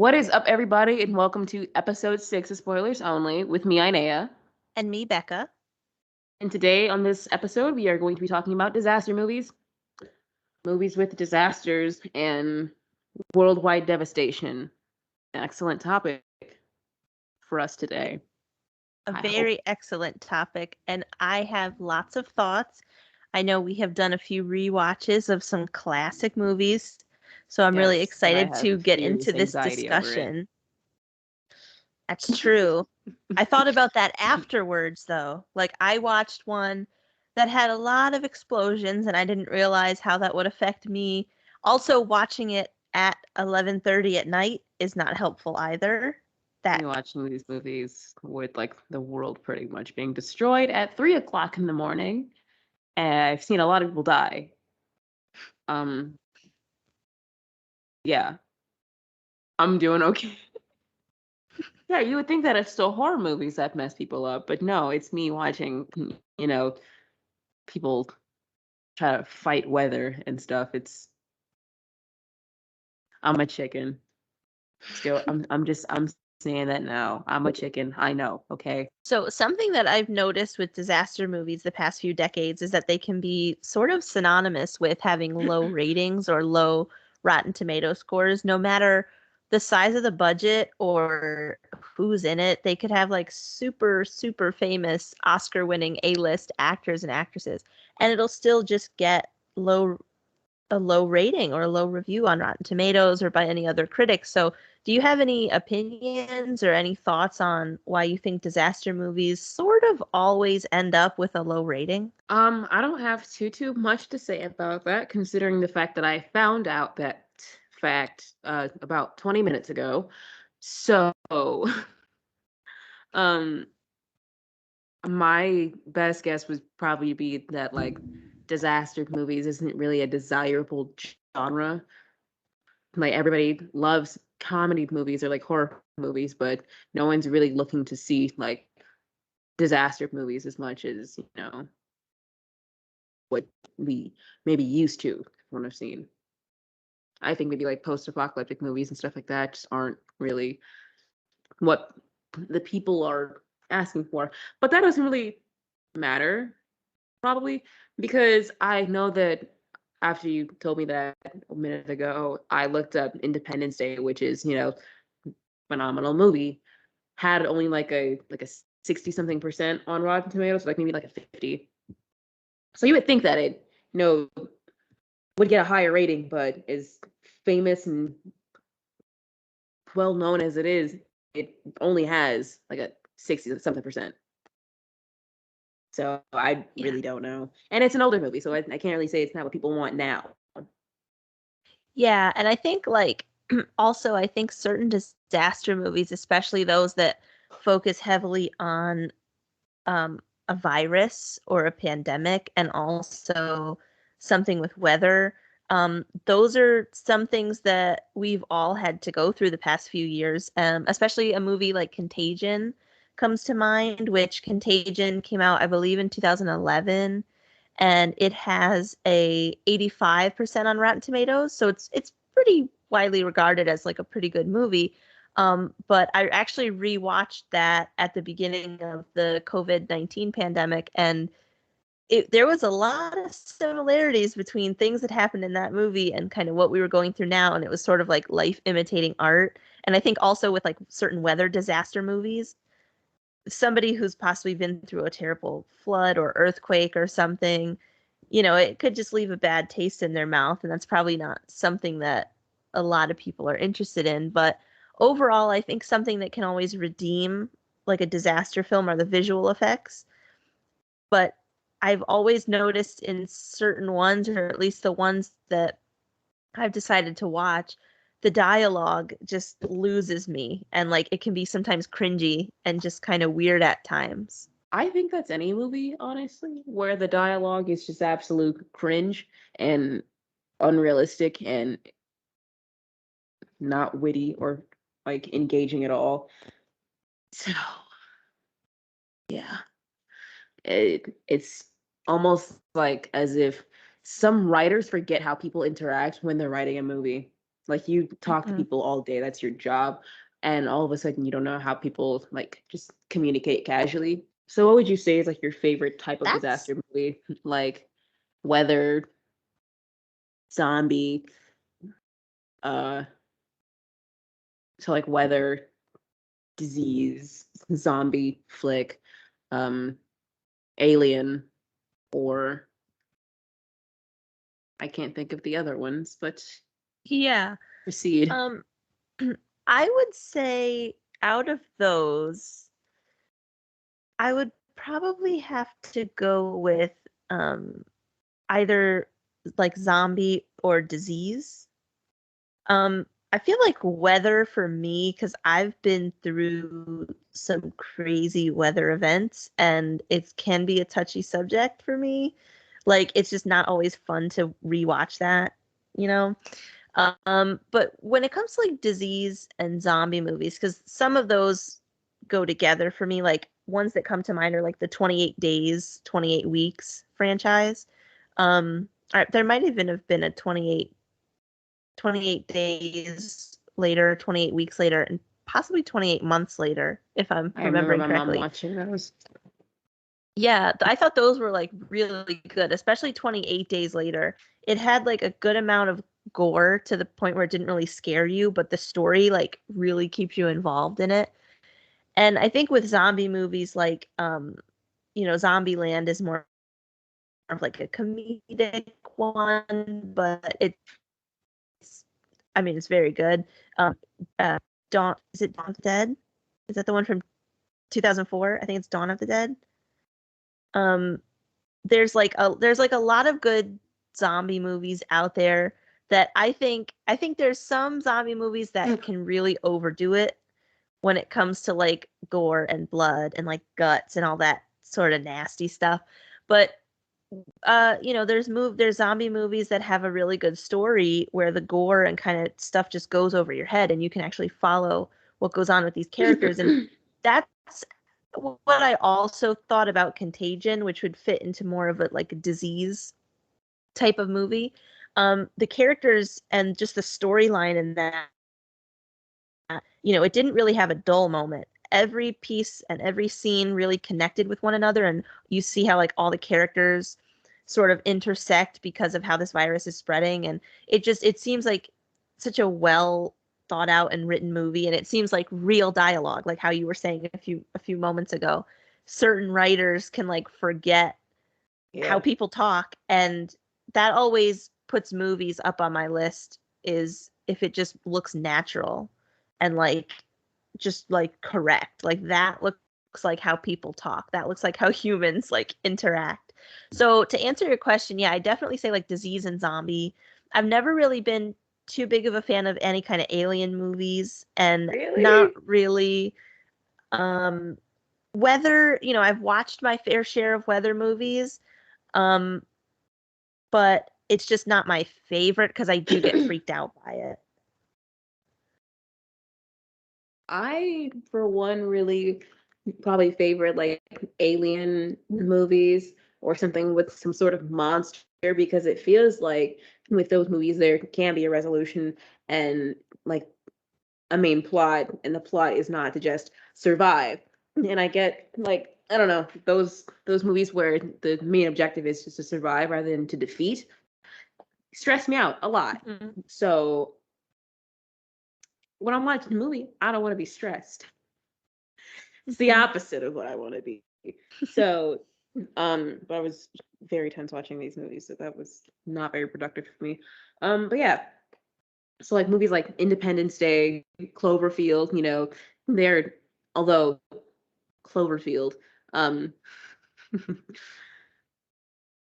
What is up, everybody, and welcome to episode 6 of Spoilers Only with me, Inea. And me, Becca. And today on this episode, we are going to be talking about disaster movies, movies with disasters and worldwide devastation. An excellent topic for us today. A I hope. very excellent topic, and I have lots of thoughts. I know we have done a few rewatches of some classic movies, so I'm really Yes, and I excited have to get into furious this anxiety over it. discussion. That's true. I thought about that afterwards, though. Like, I watched one that had a lot of explosions, and I didn't realize how that would affect me. Also, watching it at 11:30 at night is not helpful either. Me watching these movies with like the world pretty much being destroyed at 3 o'clock in the morning, and I've seen a lot of people die. Um, yeah, I'm doing okay. Yeah, you would think that it's still horror movies that mess people up, but no, it's me watching, people try to fight weather and stuff. I'm a chicken. Still, I'm saying that now. I'm a chicken. I know, okay? So, something that I've noticed with disaster movies the past few decades is that they can be sort of synonymous with having low ratings or low Rotten Tomato scores, no matter the size of the budget or who's in it. They could have like super, super famous Oscar winning A-list actors and actresses, and it'll still just get a low rating or a low review on Rotten Tomatoes or by any other critics. So, do you have any opinions or any thoughts on why you think disaster movies sort of always end up with a low rating? I don't have too much to say about that, considering the fact that I found out that fact about 20 minutes ago. So, um, my best guess would probably be that like disaster movies isn't really a desirable genre. Like everybody loves comedy movies or like horror movies, but no one's really looking to see like disaster movies as much as, what we maybe used to want to have seen. I think maybe like post-apocalyptic movies and stuff like that just aren't really what the people are asking for. But that doesn't really matter, probably, because I know that after you told me that a minute ago, I looked up Independence Day, which is, phenomenal movie, had only like a 60 something percent on Rotten Tomatoes, like maybe like a 50. So you would think that it, would get a higher rating, but as famous and well known as it is, it only has like a 60 something percent. So I Yeah. really don't know. And it's an older movie, so I can't really say it's not what people want now. Yeah, and I think like also I think certain disaster movies, especially those that focus heavily on um, a virus or a pandemic and also something with weather. Those are some things that we've all had to go through the past few years, especially a movie like Contagion comes to mind, which Contagion came out, I believe, in 2011, and it has a 85% on Rotten Tomatoes, so it's pretty widely regarded as like a pretty good movie. But I actually rewatched that at the beginning of the COVID-19 pandemic, and there was a lot of similarities between things that happened in that movie and kind of what we were going through now. And it was sort of like life imitating art. And I think also with like certain weather disaster movies, somebody who's possibly been through a terrible flood or earthquake or something, it could just leave a bad taste in their mouth. And that's probably not something that a lot of people are interested in. But overall, I think something that can always redeem like a disaster film are the visual effects. But I've always noticed in certain ones, or at least the ones that I've decided to watch, the dialogue just loses me. And like it can be sometimes cringy and just kind of weird at times. I think that's any movie, honestly, where the dialogue is just absolute cringe and unrealistic and not witty or like engaging at all. So yeah, it's almost like as if some writers forget how people interact when they're writing a movie. Like you talk to Mhm. people all day, that's your job, and all of a sudden you don't know how people like just communicate casually. So what would you say is like your favorite type of That's disaster movie? Like weather, zombie, uh so like weather, disease, zombie flick, um, alien, or I can't think of the other ones, but yeah. proceed. Um I would say out of those, I would probably have to go with um either like zombie or disease. I feel like weather for me, because I've been through some crazy weather events and it can be a touchy subject for me. Like it's just not always fun to rewatch that, you know? But when it comes to like disease and zombie movies, because some of those go together for me, like ones that come to mind are like the 28 Days, 28 Weeks franchise. There might even have been a 28 days later, 28 weeks later, and possibly 28 months later, if I'm I remember remembering my mom correctly. watching those. Yeah, I thought those were like really good, especially 28 days later. It had like a good amount of gore to the point where it didn't really scare you, but the story like really keeps you involved in it. And I think with zombie movies like Zombieland is more of like a comedic one, but it's very good. Uh, is it Dawn of the Dead? Is that the one from 2004? I think it's Dawn of the Dead. Um, there's like a lot of good zombie movies out there that I think there's some zombie movies that can really overdo it when it comes to like gore and blood and like guts and all that sort of nasty stuff. But there's zombie movies that have a really good story where the gore and kind of stuff just goes over your head and you can actually follow what goes on with these characters. And that's what I also thought about Contagion, which would fit into more of a like a disease type of movie. The characters and just the storyline in that, it didn't really have a dull moment. Every piece and every scene really connected with one another, and you see how like all the characters sort of intersect because of how this virus is spreading, and it seems like such a well thought out and written movie, and it seems like real dialogue, like how you were saying a few moments ago. Certain writers can like forget how Yeah. people talk, and that always puts movies up on my list is if it just looks natural and like just like correct, like that looks like how people talk, that looks like how humans like interact. So to answer your question, yeah, I definitely say like disease and zombie. I've never really been too big of a fan of any kind of alien movies, and not Really? really um weather, I've watched my fair share of weather movies, um, but it's just not my favorite because I do get freaked out by it. I, for one, really probably favorite like alien movies or something with some sort of monster because it feels like with those movies there can be a resolution and like a main plot, and the plot is not to just survive. And I get like I don't know those movies where the main objective is just to survive rather than to defeat stress me out a lot. Mhm. So when I'm watching a movie, I don't want to be stressed. It's the Mhm. opposite of what I want to be. So, but I was very tense watching these movies, so that was not very productive for me. But yeah, so like movies like Independence Day, Cloverfield, they're although Cloverfield, um,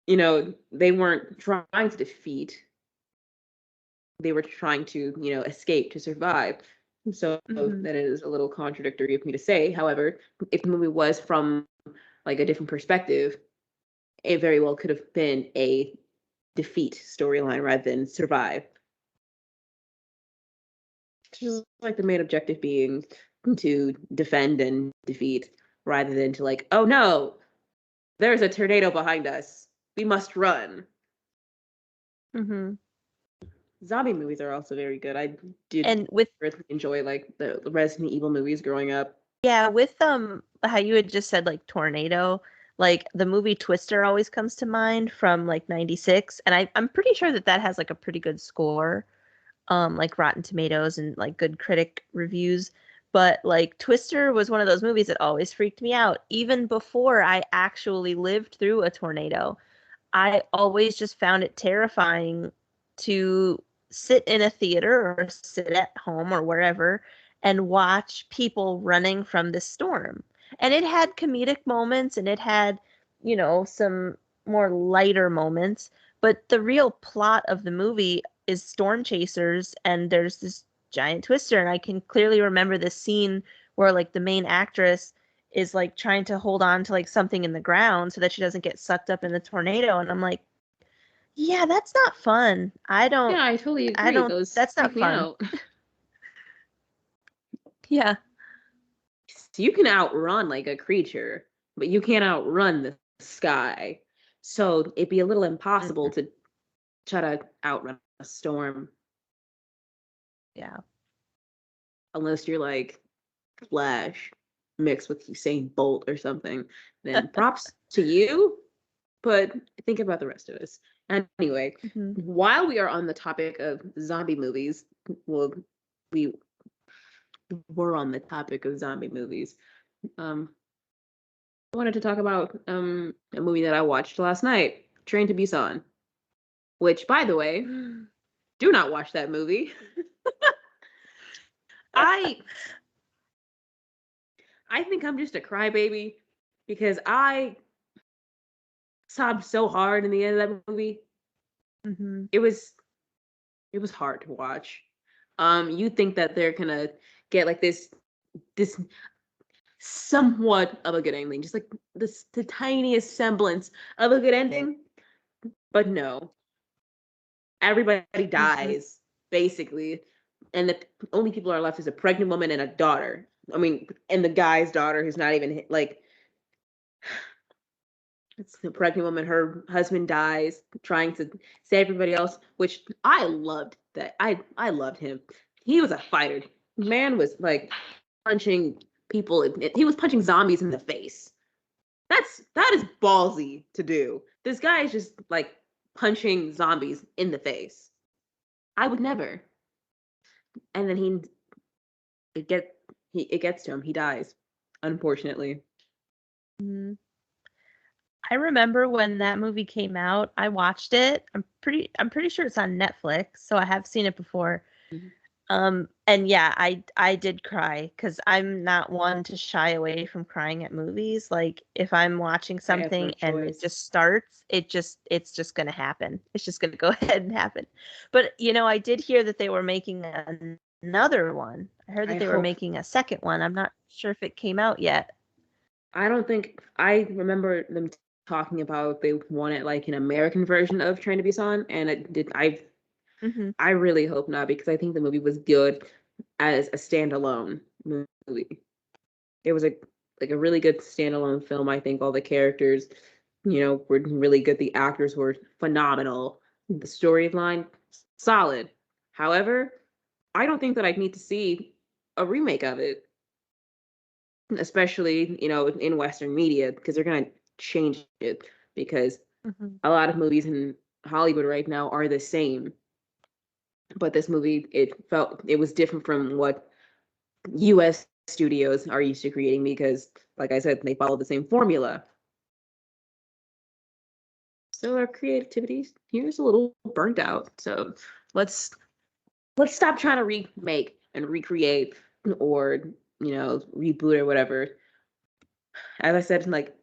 they weren't trying to defeat, they were trying to, escape to survive. So Mhm. that is a little contradictory of me to say. However, if the movie was from like a different perspective, it very well could have been a defeat storyline rather than survive. Just like the main objective being to defend and defeat rather than to like, oh no, there's a tornado behind us. We must run. Mhm. Zombie movies are also very good. I did And with really enjoy like the Resident Evil movies growing up. yeah, with how you had just said like tornado, like the movie Twister always comes to mind from like 96, and I'm pretty sure that that has like a pretty good score, like Rotten Tomatoes and like good critic reviews. But like Twister was one of those movies that always freaked me out even before I actually lived through a tornado. I always just found it terrifying to sit in a theater or sit at home or wherever and watch people running from the storm. And it had comedic moments and it had, some more lighter moments, but the real plot of the movie is storm chasers and there's this giant twister, and I can clearly remember this scene where like the main actress is like trying to hold on to like something in the ground so that she doesn't get sucked up in the tornado, and I'm like, yeah, that's not fun. Yeah, I totally I agree. don't Those That's not freak me fun. out. Yeah. You can outrun like a creature, but you can't outrun the sky. So it'd be a little impossible Mm, to try to outrun a storm yeah. unless you're like Flash mixed with Usain Bolt or something. Then props to you, but think about the rest of us. Anyway, Hmm. while we are on the topic of zombie movies, well, we were on the topic of zombie movies. Um, I wanted to talk about a movie that I watched last night, Train to Busan, which, by the way, do not watch that movie. I I think I'm just a crybaby because I sobbed so hard in the end of that movie. Hmm. It was it was hard to watch. You think that they're gonna get like this somewhat of a good ending, just like the tiniest semblance of a good ending, but no. Everybody Hmm. dies basically, and the only people are left is a pregnant woman and a daughter. I mean, and the guy's daughter who's not even like it's the pregnant woman. Her husband dies trying to save everybody else, which I loved. That I loved him. He was a fighter. Man was like punching people. He was punching zombies in the face. That is ballsy to do. This guy is just like punching zombies in the face. I would never. And then it get it gets to him. He dies, unfortunately. Hmm. I remember when that movie came out, I watched it. I'm pretty sure it's on Netflix, so I have seen it before. Mhm. And yeah, I did cry because I'm not one to shy away from crying at movies. Like if I'm watching I have no something and it choice. just starts, it's just gonna happen. It's just gonna go ahead and happen. But I did hear that they were making another one. I heard I that they were hope. making a second one. I'm not sure if it came out yet. I don't think I remember them talking about they wanted like an American version of Train to Busan, and it did. Hmm. I really hope not because I think the movie was good as a standalone movie. It was a really good standalone film. I think all the characters, were really good. The actors were phenomenal. The storyline solid. However, I don't think that I'd need to see a remake of it, especially in Western media, because they're gonna change it because Hmm. a lot of movies in Hollywood right now are the same. But this movie, it was different from what US studios are used to creating because, like I said, they follow the same formula. So our creativity here's a little burnt out. So let's let's stop trying to remake and recreate or reboot or whatever. As I said in like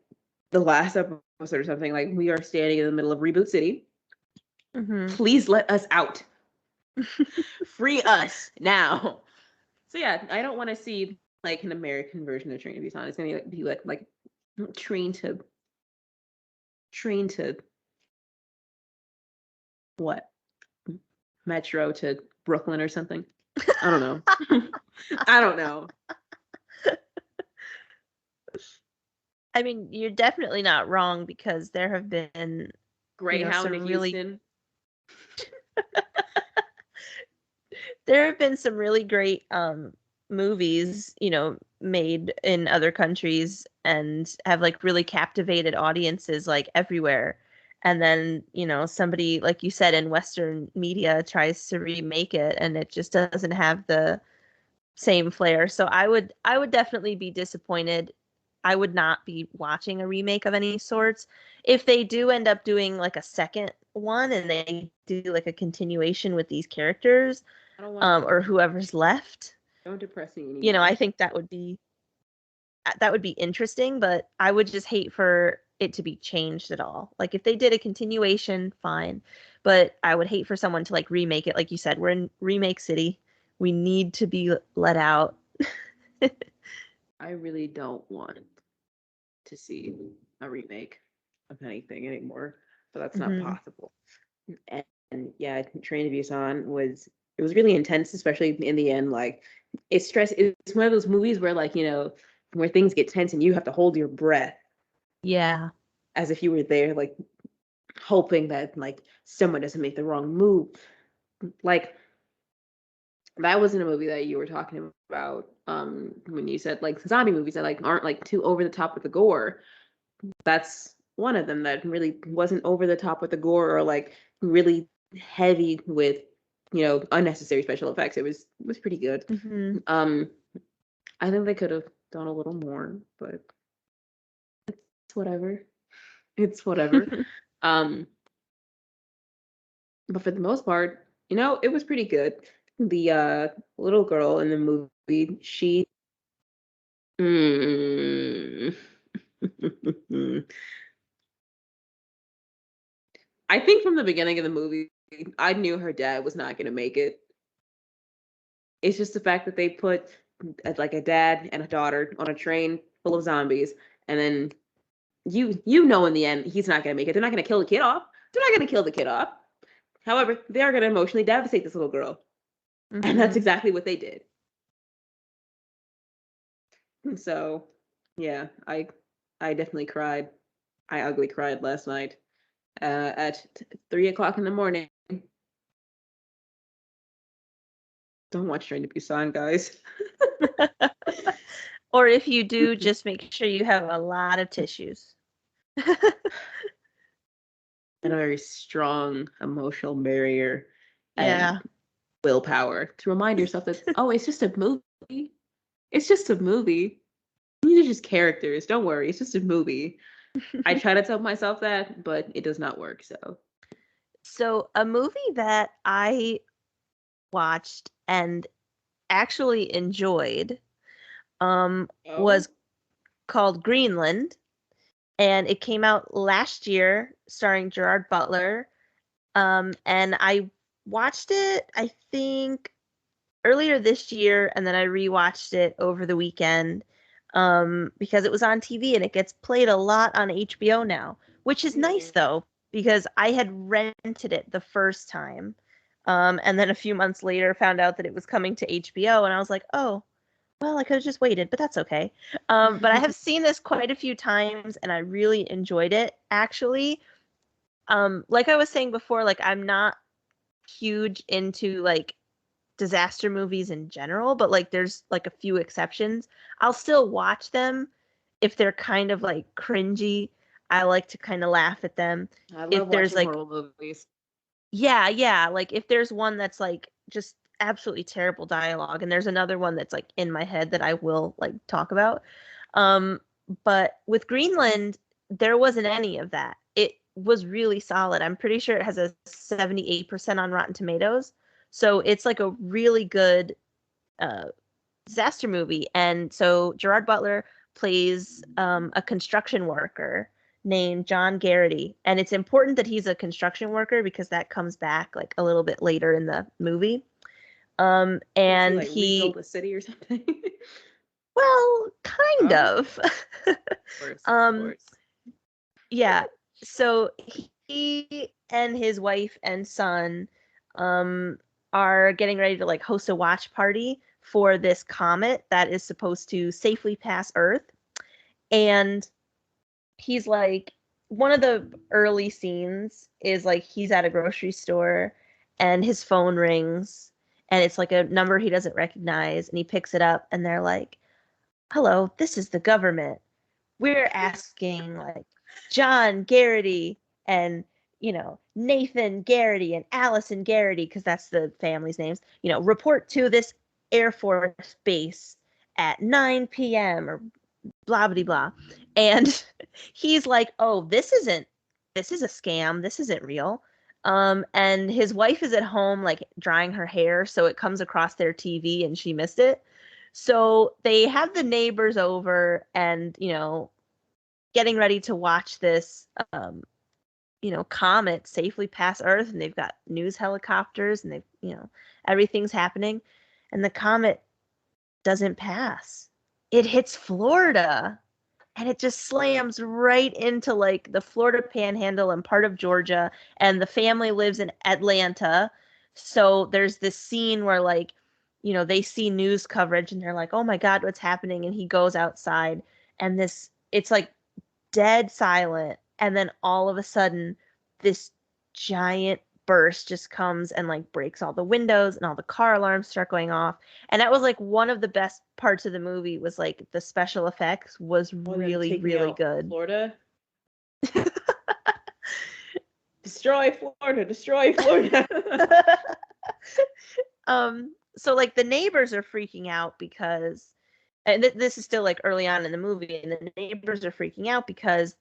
the last episode or something, like we are standing in the middle of reboot city. Hmm. Please let us out. Free us now. So yeah, I don't want to see like an American version of Train to Busan. It's gonna be like train to train to what? Metro to Brooklyn or something. I don't know. I don't know. I mean, you're definitely not wrong because there have been, Greyhound to some really Houston. there have been some really great movies, made in other countries and have like really captivated audiences like everywhere. And then, somebody, like you said, in Western media tries to remake it and it just doesn't have the same flair. So I would definitely be disappointed. I would not be watching a remake of any sorts. If they do end up doing like a second one and they do like a continuation with these characters, I don't want or whoever's left, don't depress me anymore. I think that would be interesting, but I would just hate for it to be changed at all. Like if they did a continuation, fine. But I would hate for someone to like remake it. Like you said, we're in remake city. We need to be let out. I really don't want to see a remake of anything anymore, but that's not Hmm. possible. And yeah, Train to Busan was really intense, especially in the end. Like it's one of those movies where like, where things get tense and you have to hold your breath Yeah. as if you were there, like hoping that like someone doesn't make the wrong move. Like that wasn't a movie that you were talking about when you said like zombie movies that like aren't like too over the top with the gore. That's one of them that really wasn't over the top with the gore or like really heavy with unnecessary special effects. It was pretty good. Hmm. um I think they could have done a little more, but it's whatever. It's whatever. um but for the most part, it was pretty good. The little girl in the movie, she mm, I think from the beginning of the movie, I knew her dad was not going to make it. It's just the fact that they put like a dad and a daughter on a train full of zombies, and then in the end he's not going to make it. They're not going to kill the kid off. They're not going to kill the kid off. However, they are going to emotionally devastate this little girl, and that's Hmm. exactly what they did. So, yeah, I definitely cried. I ugly cried last night at 3 o'clock in the morning. Don't watch Train to Busan, guys. Or if you do, just make sure you have a lot of tissues. And a very strong emotional barrier and Yeah. willpower to remind yourself that, oh, it's just a movie. It's just a movie. These are just characters. Don't worry. It's just a movie. I try to tell myself that, but it does not work. So, So a movie that I watched and actually enjoyed oh, was called Greenland, and it came out last year starring Gerard Butler. And I watched it, I think, earlier this year, and then I rewatched it over the weekend because it was on TV and it gets played a lot on HBO now, which is nice mm, though, because I had rented it the first time. And then a few months later found out that it was coming to HBO, and I was like, oh, well, I could have just waited, but that's okay. But I have seen this quite a few times and I really enjoyed it actually. Like I was saying before, like I'm not huge into like disaster movies in general, but like there's like a few exceptions. I'll still watch them if they're kind of like cringy. I like to kind of laugh at them. I love If there's watching like, horror movies. yeah, yeah, like if there's one that's like just absolutely terrible dialogue, and there's another one that's like in my head that I will like talk about. Um, but with Greenland, there wasn't any of that. It was really solid. I'm pretty sure it has a 78% on Rotten Tomatoes. So it's like a really good uh, disaster movie. And so Gerard Butler plays a construction worker named John Garrity. And it's important that he's a construction worker because that comes back like a little bit later in the movie. Does he And like rebuild he, the city or something? well, kind Oh, of. of course, of um, course. yeah. So he and his wife and son um, are getting ready to like host a watch party for this comet that is supposed to safely pass Earth. And he's like, one of the early scenes is like he's at a grocery store and his phone rings and it's like a number he doesn't recognize, and he picks it up, and they're like, "Hello, this is the government. We're asking like John Garrity and Nathan Garrity and Allison Garrity, because that's the family's names, report to this Air Force base at 9 p.m. or blah blah blah." And he's like, "Oh, this is a scam. This isn't real." And his wife is at home like drying her hair, so it comes across their TV and she missed it. So they have the neighbors over and, getting ready to watch this comet safely pass Earth, and they've got news helicopters, and everything's happening, and the comet doesn't pass. It hits Florida, and it just slams right into like the Florida Panhandle and part of Georgia, and the family lives in Atlanta. So there's this scene where like, they see news coverage and they're like, "Oh my God, what's happening?" And he goes outside, and it's like dead silent, and then all of a sudden this giant burst just comes and like breaks all the windows, and all the car alarms start going off. And that was like one of the best parts of the movie, was like the special effects was really really good. Florida. Destroy Florida. So like the neighbors are freaking out because, and this is still like early on in the movie, and the neighbors are freaking out because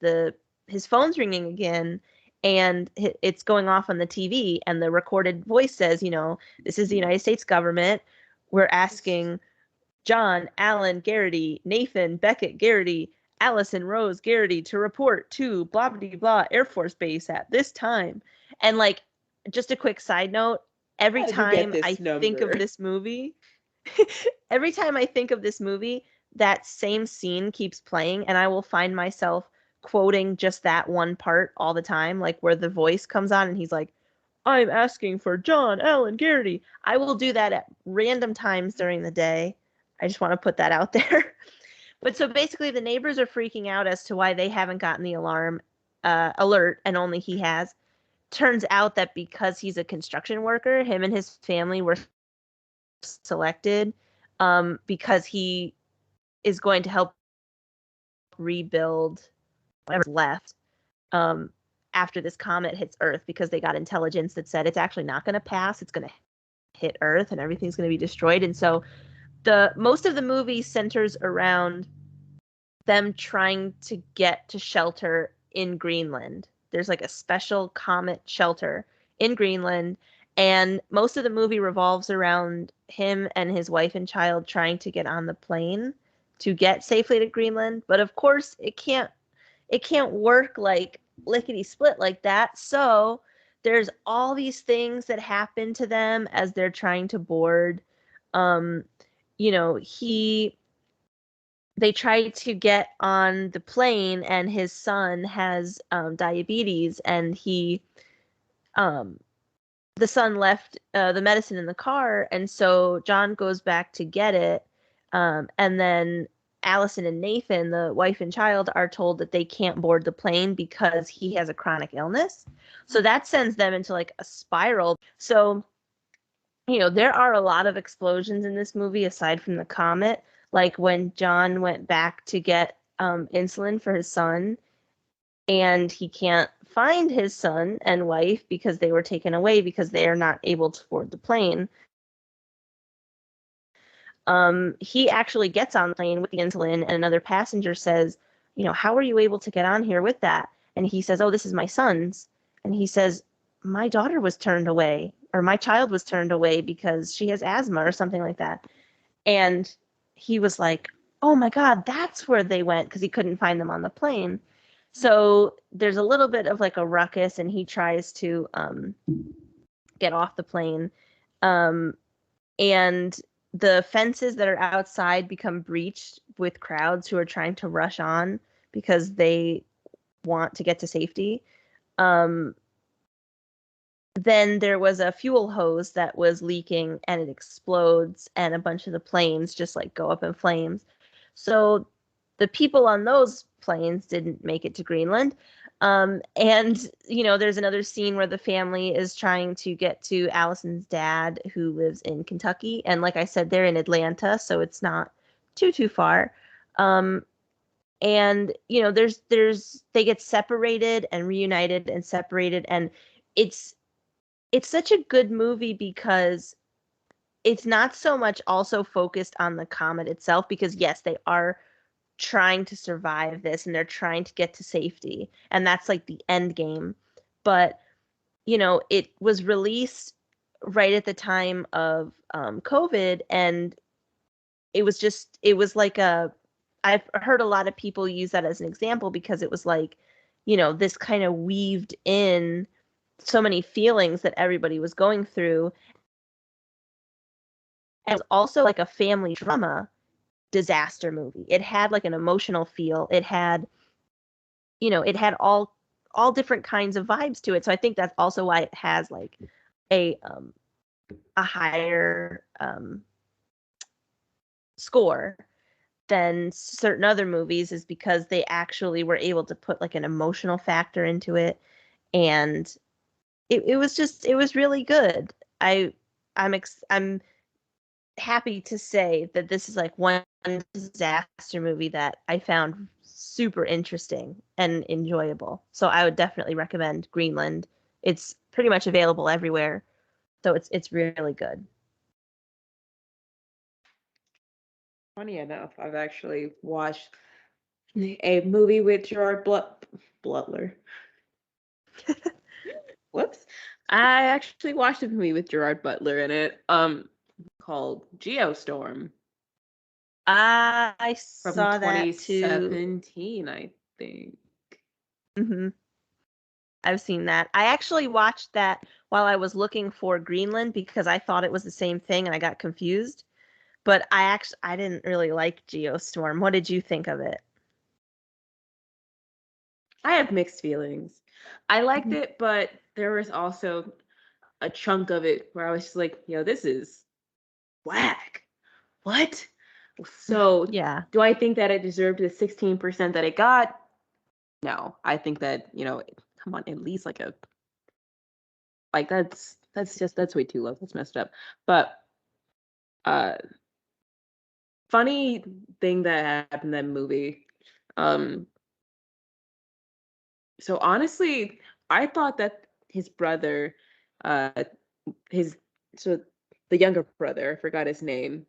his phone's ringing again, and it's going off on the TV, and the recorded voice says, "This is the United States government. We're asking John Allen Garrity, Nathan Beckett Garrity, Allison Rose Garrity to report to blah blah blah Air Force Base at this time." And like, just a quick side note, every time I think of this movie, that same scene keeps playing, and I will find myself quoting just that one part all the time, like where the voice comes on and he's like, "I'm asking for John Allen Garrity." I will do that at random times during the day. I just want to put that out there. But so basically the neighbors are freaking out as to why they haven't gotten the alarm alert, and only he has. Turns out that because he's a construction worker, him and his family were selected because he is going to help rebuild whatever's left after this comet hits Earth, because they got intelligence that said it's actually not going to pass. It's going to hit Earth and everything's going to be destroyed. And so most of the movie centers around them trying to get to shelter in Greenland. There's like a special comet shelter in Greenland, and most of the movie revolves around him and his wife and child trying to get on the plane to get safely to Greenland. But of course, it can't work like lickety split like that. So there's all these things that happen to them as they're trying to board. They try to get on the plane, and his son has diabetes, and the son left the medicine in the car, and so John goes back to get it, and then Allison and Nathan, the wife and child, are told that they can't board the plane because he has a chronic illness. So that sends them into like a spiral. So, there are a lot of explosions in this movie aside from the comet. Like when John went back to get insulin for his son, and he can't find his son and wife because they were taken away because they are not able to board the plane. He actually gets on the plane with the insulin, and another passenger says, "How are you able to get on here with that?" And he says, "Oh, this is my son's." And he says, "My daughter was turned away, or my child was turned away because she has asthma," or something like that. And he was like, "Oh my God, that's where they went," because he couldn't find them on the plane. So there's a little bit of like a ruckus, and he tries to get off the plane. And the fences that are outside become breached with crowds who are trying to rush on because they want to get to safety. Then there was a fuel hose that was leaking, and it explodes, and a bunch of the planes just like go up in flames. So the people on those planes didn't make it to Greenland. And there's another scene where the family is trying to get to Allison's dad, who lives in Kentucky, and like I said, they're in Atlanta, so it's not too far. And there's they get separated and reunited and separated, and it's such a good movie because it's not so much also focused on the comet itself, because yes, they are trying to survive this and they're trying to get to safety, and that's like the end game. But it was released right at the time of COVID, and it was like I've heard a lot of people use that as an example, because it was like this kind of weaved in so many feelings that everybody was going through. And it was also like a family drama disaster movie. It had like an emotional feel. It had it had all different kinds of vibes to it. So I think that's also why it has like a higher score than certain other movies, is because they actually were able to put like an emotional factor into it. And it was really good. I'm happy to say that this is like one disaster movie that I found super interesting and enjoyable. So I would definitely recommend Greenland. It's pretty much available everywhere, so it's really good. Funny enough, I've actually watched a movie with Butler. Whoops. I actually watched a movie with Gerard Butler in it, called Geostorm I from saw that too. 2017, I think. hmm I've seen that. I actually watched that while I was looking for Greenland, because I thought it was the same thing and I got confused. But I didn't really like Geostorm. What did you think of it? I have mixed feelings. I liked Mhm. it, but there was also a chunk of it where I was just like, yo, this is whack. What? So, Yeah. do I think that it deserved the 16% that it got? No. I think that, come on, at least like that's way too low. That's messed up. But uh funny thing that happened in that movie. Um so honestly, I thought that his brother, uh his so the younger brother, I forgot his name,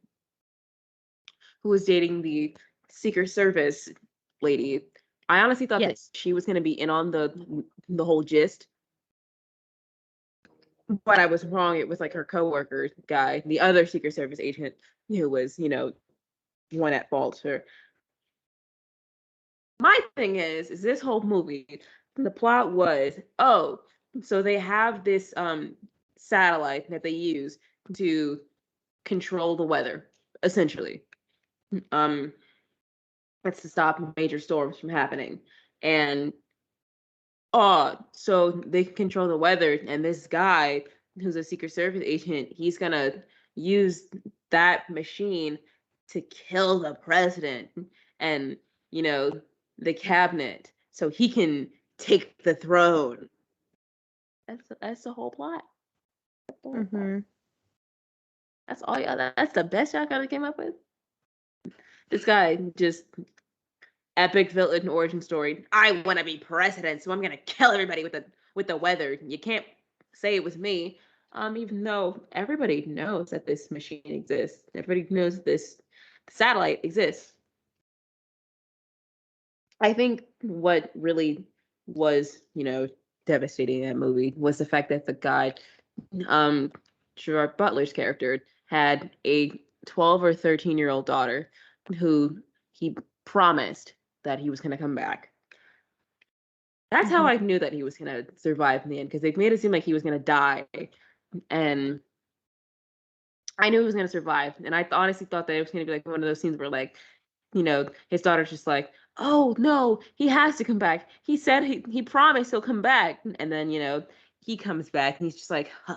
who was dating the Secret Service lady. I honestly thought that Yes. she was going to be in on the whole gist, but I was wrong. It was like her coworker guy, the other Secret Service agent, who was, one at fault. For my thing is this whole movie, the plot was, oh, so they have this satellite that they use to control the weather, essentially. Um, it's to stop major storms from happening. And so they can control the weather, and this guy who's a Secret Service agent, he's gonna use that machine to kill the president and, you know, the cabinet so he can take the throne. That's the whole plot. That's the whole plot. hmm That's all y'all. That's the best y'all kind of came up with. This guy just epic villain origin story. I want to be president, so I'm gonna kill everybody with the weather. You can't say it was me. Even though everybody knows that this machine exists, everybody knows this satellite exists. I think what really was, devastating in that movie was the fact that the guy, um, Gerard Butler's character, had a 12 or 13-year-old daughter who he promised that he was going to come back. That's how hmm I knew that he was going to survive in the end, because they made it seem like he was going to die. And I knew he was going to survive. And I honestly thought that it was going to be like one of those scenes where, like, his daughter's just like, oh, no, he has to come back. He said he promised he'll come back. And then, he comes back and he's just like, huh,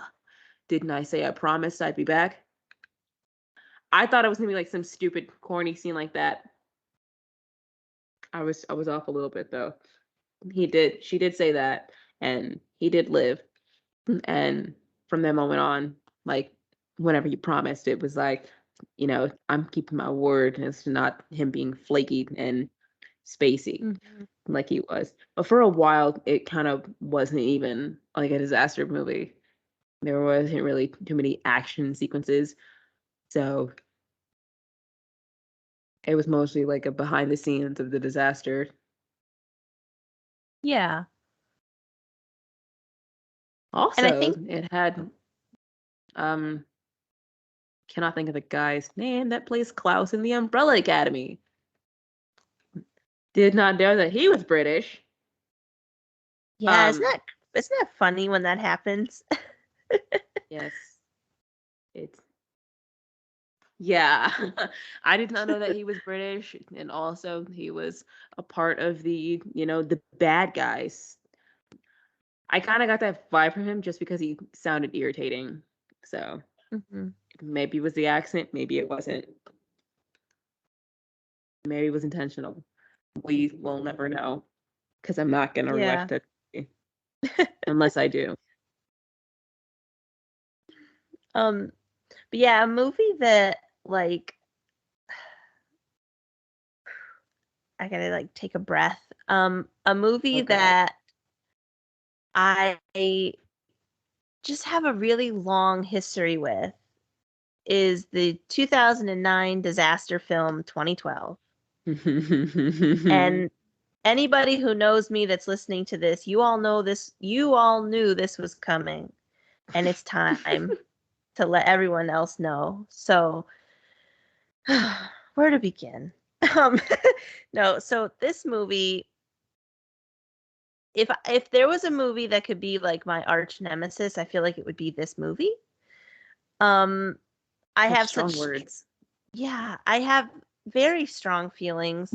didn't I say I promised I'd be back? I thought it was going to be like some stupid, corny scene like that. I was off a little bit, though. She did say that, and he did live. And from that moment on, like, whenever he promised, it was like, I'm keeping my word, and it's not him being flaky and spacey like he was. But for a while, it kind of wasn't even like a disaster movie. There wasn't really too many action sequences. So it was mostly like a behind the scenes of the disaster. Yeah. And I Also, think, it had cannot think of the guy's name that plays Klaus in the Umbrella Academy. Did not know that he was British. yeah, Um, isn't that funny when that happens? yes, it's yeah. I did not know that he was British, and also he was a part of the bad guys. I kind of got that vibe from him just because he sounded irritating. So hmm maybe it was the accent, maybe it wasn't. Maybe it was intentional. We will never know because I'm not gonna rewatch Yeah. that unless I do. But yeah, a movie that like I gotta like take a breath. A movie Oh God. that I just have a really long history with is the 2009 disaster film 2012. And anybody who knows me that's listening to this, you all know this, you all knew this was coming, and it's time to let everyone else know. So, where to begin? Um, no, so this movie, if there was a movie that could be like my arch nemesis, I feel like it would be this movie. Um, I Such have strong such, words. yeah, I have very strong feelings.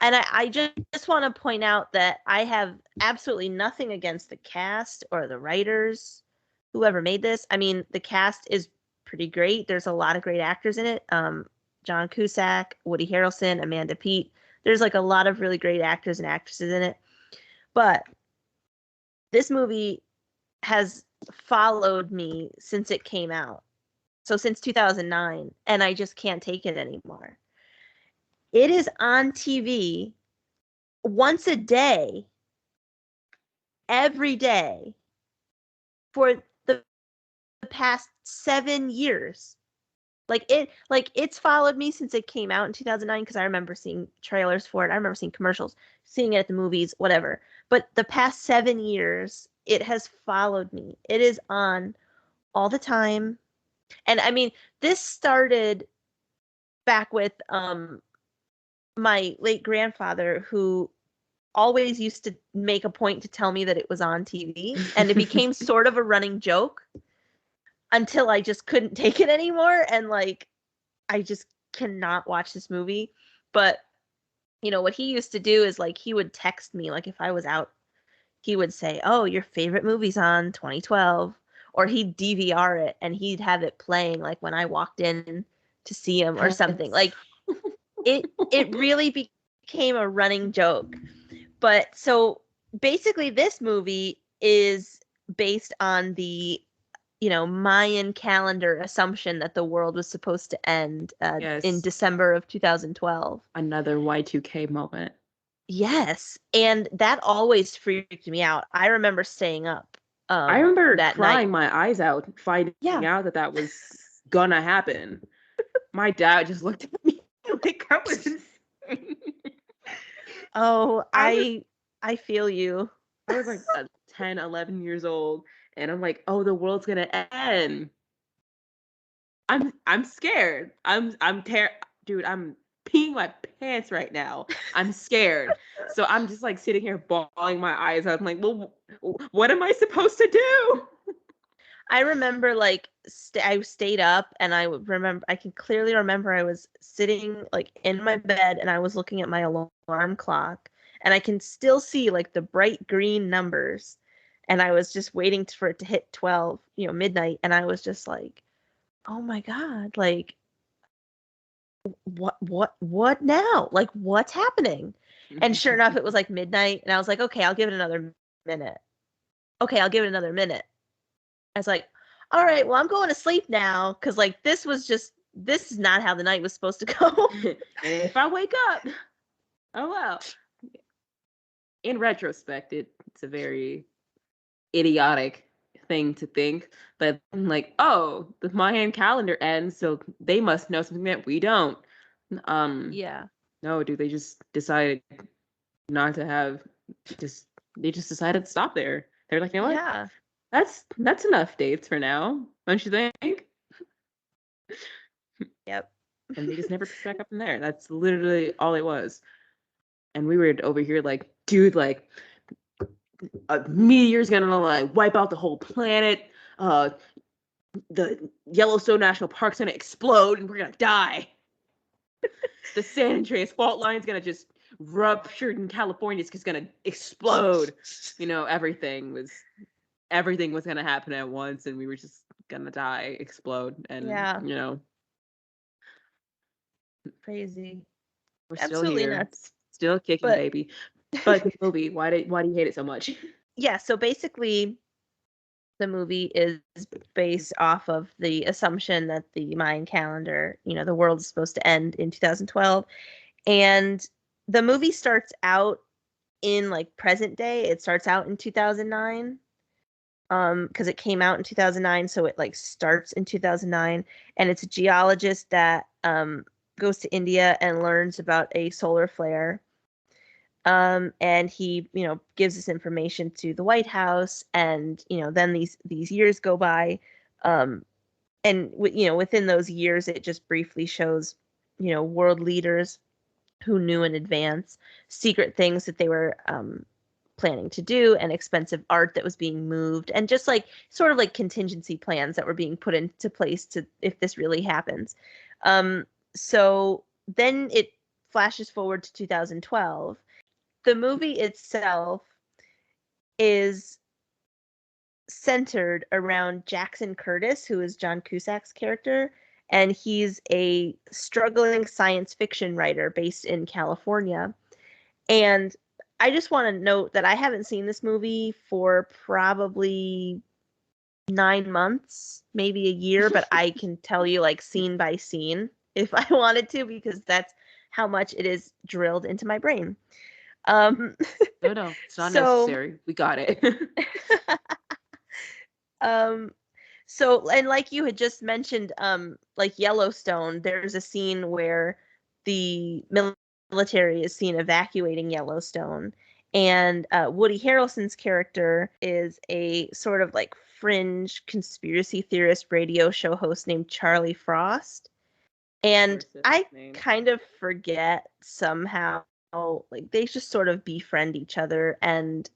And I just want to point out that I have absolutely nothing against the cast or the writers, whoever made this. I mean, the cast is pretty great. There's a lot of great actors in it. John Cusack, Woody Harrelson, Amanda Peet. There's like a lot of really great actors and actresses in it. But this movie has followed me since it came out. So since 2009, and I just can't take it anymore. It is on TV once a day, every day for the past 7 years. It's followed me since it came out in 2009 because I remember seeing trailers for it. I remember seeing commercials, seeing it at the movies, whatever. But the past 7 years, it has followed me. It is on all the time. And I mean, this started back with my late grandfather who always used to make a point to tell me that it was on TV, and it became sort of a running joke until I just couldn't take it anymore, and like I just cannot watch this movie. But what he used to do is like he would text me like if I was out, he would say, "Oh, your favorite movie's on 2012." Or he'd DVR it and he'd have it playing like when I walked in to see him or something. That's Like it really became a running joke. But so basically, this movie is based on the Mayan calendar assumption that the world was supposed to end in yes, December of 2012. another Y2K moment. Yes, and that always freaked me out. I remember staying up I remember that night. crying my eyes out, finding Yeah. out that that was gonna happen. My dad just looked at me like I was insane. Oh, I was I feel you. I was like 10, 11 years old, and I'm like, oh, the world's gonna end. I'm scared. Dude, I'm peeing my pants right now. I'm scared. So I'm just like sitting here bawling my eyes out. I'm like, well, what am I supposed to do? I remember like I stayed up and I can clearly remember I was sitting like in my bed and I was looking at my alarm clock and I can still see like the bright green numbers and I was just waiting for it to hit 12, midnight, and I was just like, "Oh my God, like what now? Like what's happening?" And sure enough, it was like midnight, and I was like, okay, I'll give it another minute. Okay, I'll give it another minute. I was like, all right, well, I'm going to sleep now, because like this is not how the night was supposed to go. And if I wake up, oh well. In retrospect, it's a very idiotic thing to think, but I'm like, oh, the Mayan calendar ends, so they must know something that we don't. Yeah. No, dude, they just decided not to have they just decided to stop there. They're like, you know what? Yeah. That's enough dates for now, don't you think? Yep. And they just never picked back up from there. That's literally all it was. And we were over here like, dude, like a meteor's gonna like wipe out the whole planet. The Yellowstone National Park's gonna explode and we're gonna die. The San Andreas fault line's gonna just rupture in California. It's just gonna explode. You know, everything was gonna happen at once, and we were just gonna die, explode, and Yeah. you know, Crazy. we're still Absolutely here, nuts. still kicking, But baby. But the movie, why do you hate it so much? yeah, so basically the movie is based off of the assumption that the Mayan calendar, the world is supposed to end in 2012. And the movie starts out in like present day. It starts out in 2009. Because it came out in 2009, so it like starts in 2009, and it's a geologist that goes to India and learns about a solar flare. And he, gives this information to the White House, and then these years go by, and within those years, it just briefly shows, world leaders who knew in advance secret things that they were planning to do, and expensive art that was being moved, and just like sort of like contingency plans that were being put into place to if this really happens. So then it flashes forward to 2012. The movie itself is centered around Jackson Curtis, who is John Cusack's character, and he's a struggling science fiction writer based in California. And I just want to note that I haven't seen this movie for probably 9 months, maybe a year, but I can tell you like scene by scene if I wanted to, because that's how much it is drilled into my brain. Um, No, it's not so, necessary. We got it. um, so, and like you had just mentioned, like Yellowstone, there's a scene where the military is seen evacuating Yellowstone, and Woody Harrelson's character is a sort of like fringe conspiracy theorist radio show host named Charlie Frost. And I kind of forget somehow, like they just sort of befriend each other, and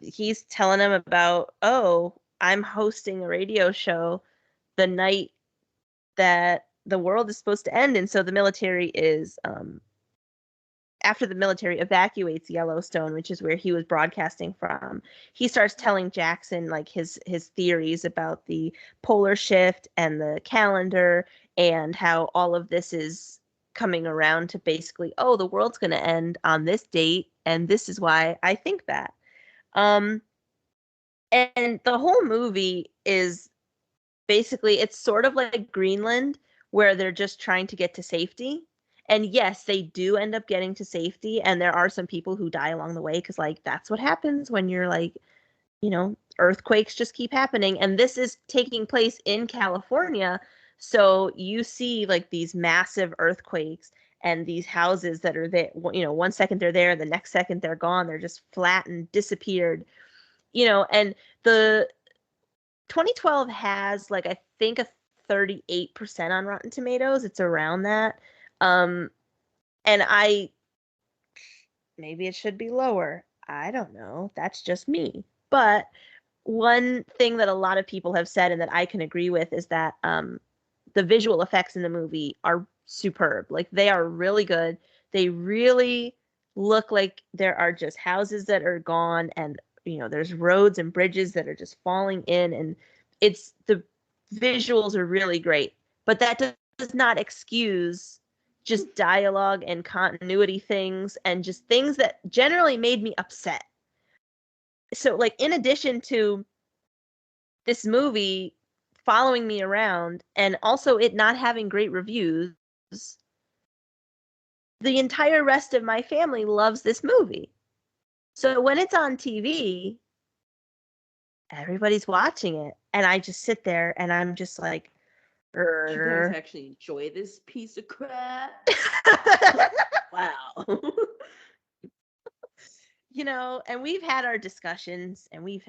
he's telling him about, oh, I'm hosting a radio show the night that the world is supposed to end. And so the military is, after the military evacuates Yellowstone, which is where he was broadcasting from, he starts telling Jackson like his theories about the polar shift and the calendar, and how all of this is coming around to basically, oh, the world's going to end on this date, and this is why I think that. And the whole movie is basically, it's sort of like Greenland, where they're just trying to get to safety. And yes, they do end up getting to safety, and there are some people who die along the way, because like that's what happens when you're like, earthquakes just keep happening. And this is taking place in California, so you see like these massive earthquakes, and these houses that are there, 1 second they're there, the next second they're gone, they're just flattened, disappeared. And the 2012 has like I think a 38% on Rotten Tomatoes. It's around that. And maybe it should be lower. I don't know. That's just me. But one thing that a lot of people have said, and that I can agree with, is that the visual effects in the movie are superb. Like they are really good. They really look like there are just houses that are gone, and there's roads and bridges that are just falling in, and the visuals are really great. But that does not excuse just dialogue and continuity things and just things that generally made me upset. So like in addition to this movie following me around and also it not having great reviews, the entire rest of my family loves this movie. So when it's on TV, everybody's watching it and I just sit there and I'm just like, You guys actually enjoy this piece of crap? Wow. You know, and we've had our discussions and we've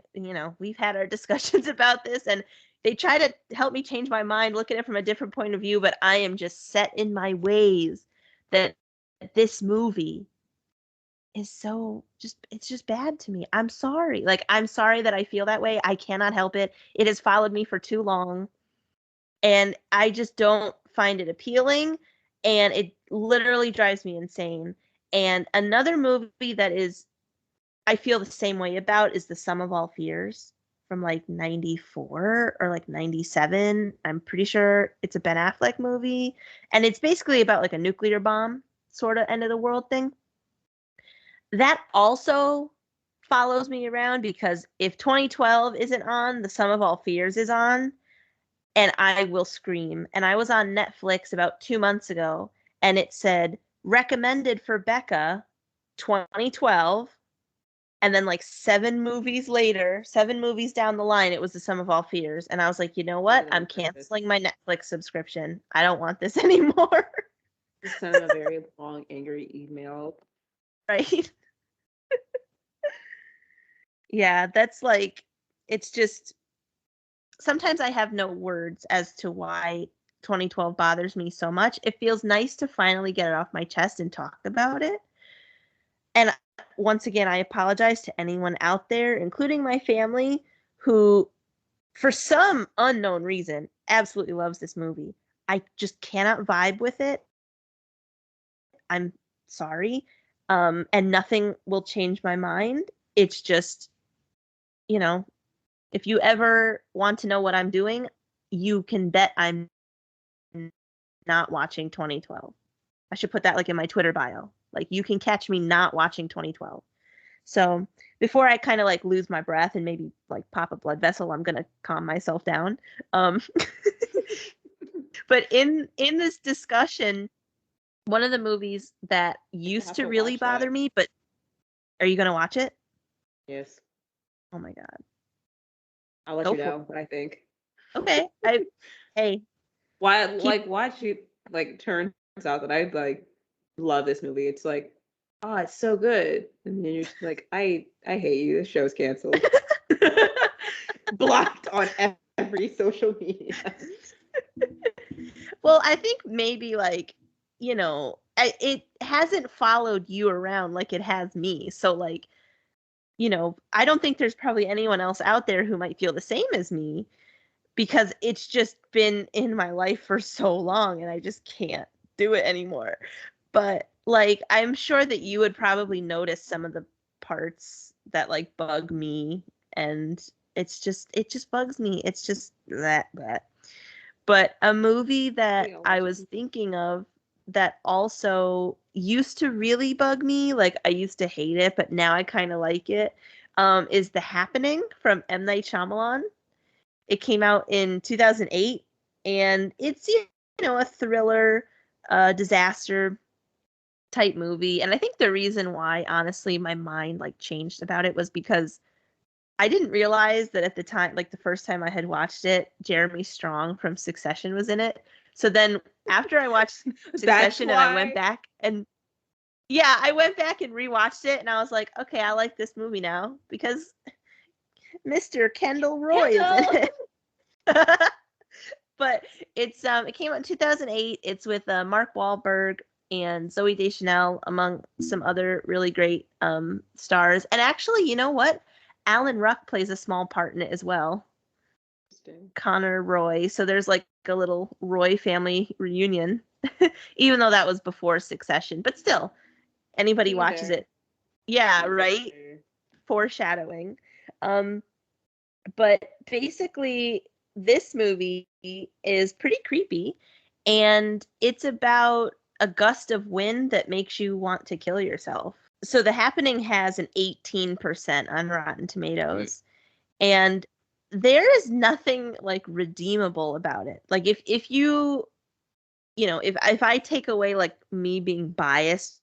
had our discussions about this and they try to help me change my mind, look at it from a different point of view, but I am just set in my ways that this movie is so it's just bad to me. I'm sorry. Like, I'm sorry that I feel that way. I cannot help it. It has followed me for too long. And I just don't find it appealing. And it literally drives me insane. And another movie that is I feel the same way about is The Sum of All Fears from like 94 or like 97. I'm pretty sure it's a Ben Affleck movie. And it's basically about like a nuclear bomb sort of end of the world thing. That also follows me around because if 2012 isn't on, The Sum of All Fears is on, and I will scream. And I was on Netflix about 2 months ago, and it said, recommended for Becca 2012. And then like 7 movies later, 7 movies down the line, it was The Sum of All Fears. And I was like, you know what? I'm canceling my Netflix subscription. I don't want this anymore. Just send them a very long, angry email. Right? Yeah, that's like, it's just, sometimes I have no words as to why 2012 bothers me so much. It feels nice to finally get it off my chest and talk about it. And once again, I apologize to anyone out there, including my family, who, for some unknown reason, absolutely loves this movie. I just cannot vibe with it. I'm sorry. And nothing will change my mind. It's just, you know, if you ever want to know what I'm doing, you can bet I'm not watching 2012. I should put that like in my Twitter bio. Like, you can catch me not watching 2012. So before I kind of like lose my breath and maybe like pop a blood vessel, I'm gonna calm myself down. But in this discussion, one of the movies that used to really bother me, but are you gonna watch it? Yes. Oh my God. I'll let you know what I think. Okay. Hey. Watch it, like, turns out that I like love this movie. It's like, oh, it's so good. And then you're just like, I hate you. This show's canceled. Blocked on every social media. Well, I think maybe like, you know, it hasn't followed you around like it has me. So like, you know, I don't think there's probably anyone else out there who might feel the same as me because it's just been in my life for so long and I just can't do it anymore. But like, I'm sure that you would probably notice some of the parts that like bug me, and it just bugs me. It's just that. But a movie that I was thinking of that also used to really bug me, like I used to hate it, but now I kind of like it, is The Happening from M Night Shyamalan. It came out in 2008, and it's, you know, a thriller, disaster type movie. And I think the reason why, honestly, my mind like changed about it was because I didn't realize that at the time, like the first time I had watched it, Jeremy Strong from Succession was in it. So then after I watched Succession and I went back and I went back and rewatched it and I was like, okay, I like this movie now because Mr. Kendall Roy is in it. But it's it came out in 2008. It's with Mark Wahlberg and Zooey Deschanel, among some other really great stars. And actually, you know what? Alan Ruck plays a small part in it as well. Connor Roy. So there's like a little Roy family reunion, even though that was before Succession. But still, anybody watches it. Yeah, right? Foreshadowing. But basically, this movie is pretty creepy. And it's about a gust of wind that makes you want to kill yourself. So The Happening has an 18% on Rotten Tomatoes. And there is nothing like redeemable about it. Like if you know, if I take away like me being biased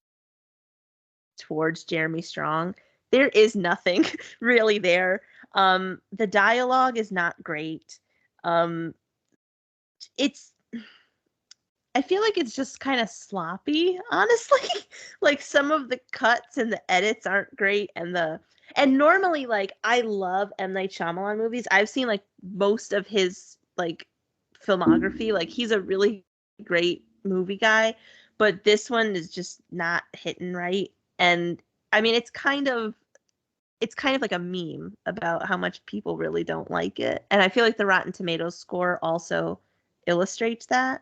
towards Jeremy Strong, there is nothing really there. The dialogue is not great. It's I feel like it's just kind of sloppy, honestly. Like some of the cuts and the edits aren't great, and normally like I love M Night Shyamalan movies. I've seen like most of his like filmography. Like he's a really great movie guy, but this one is just not hitting right. And I mean, it's kind of like a meme about how much people really don't like it. And I feel like the Rotten Tomatoes score also illustrates that.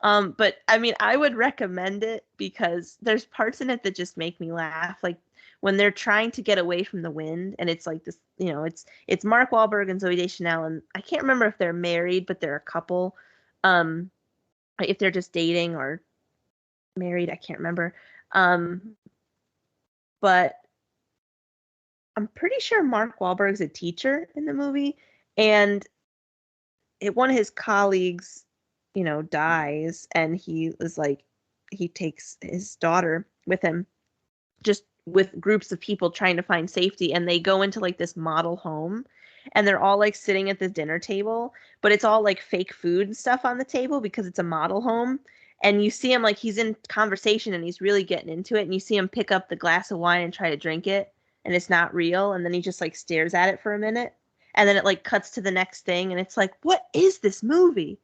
But I mean, I would recommend it because there's parts in it that just make me laugh. Like when they're trying to get away from the wind, and it's like this, you know, it's Mark Wahlberg and Zooey Deschanel, and I can't remember if they're married, but they're a couple. If they're just dating or married, I can't remember. But I'm pretty sure Mark Wahlberg's a teacher in the movie, and one of his colleagues, you know, dies, and he takes his daughter with him, just with groups of people trying to find safety, and they go into like this model home, and they're all like sitting at the dinner table, but it's all like fake food and stuff on the table because it's a model home. And you see him like he's in conversation and he's really getting into it, and you see him pick up the glass of wine and try to drink it, and it's not real, and then he just like stares at it for a minute, and then it like cuts to the next thing, and it's like, what is this movie?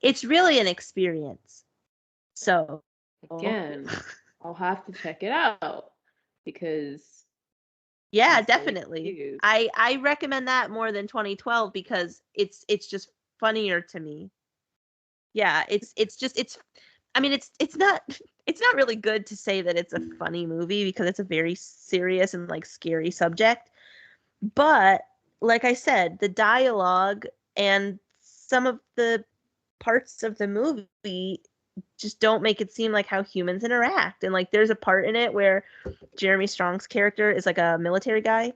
It's really an experience. So Again, I'll have to check it out because yeah, I'm so definitely. confused. I recommend that more than 2012 because it's just funnier to me. Yeah, it's I mean it's not it's not really good to say that it's a funny movie because it's a very serious and like scary subject. But like I said, the dialogue and some of the parts of the movie just don't make it seem like how humans interact. And like there's a part in it where Jeremy Strong's character is like a military guy,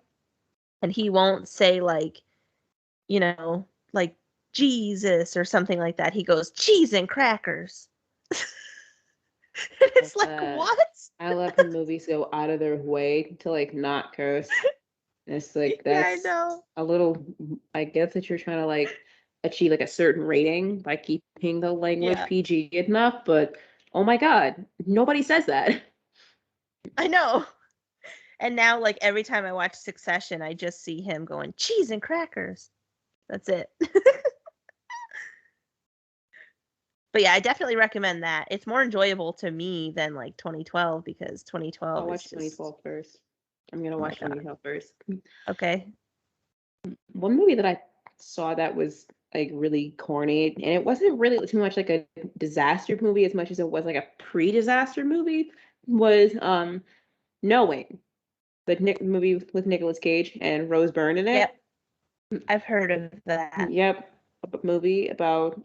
and he won't say like, you know, like Jesus or something like that. He goes cheese and crackers. It's like, what? I love when movies go out of their way to like not curse. And it's like Yeah, I that's know. a little. I guess that you're trying to like achieve like a certain rating by keeping the language Yeah, PG enough, but oh my God, nobody says that. I know. And now, like every time I watch Succession, I just see him going cheese and crackers. That's it. But yeah, I definitely recommend that. It's more enjoyable to me than like 2012 because I'll 2012 is watch just 2012 first. I'm gonna oh my watch god. 2012 first. Okay. One movie that I saw that was like really corny, and it wasn't really too much like a disaster movie as much as it was like a pre-disaster movie, was Knowing, the movie with Nicolas Cage and Rose Byrne in it. Yep. I've heard of that. Yep, a movie about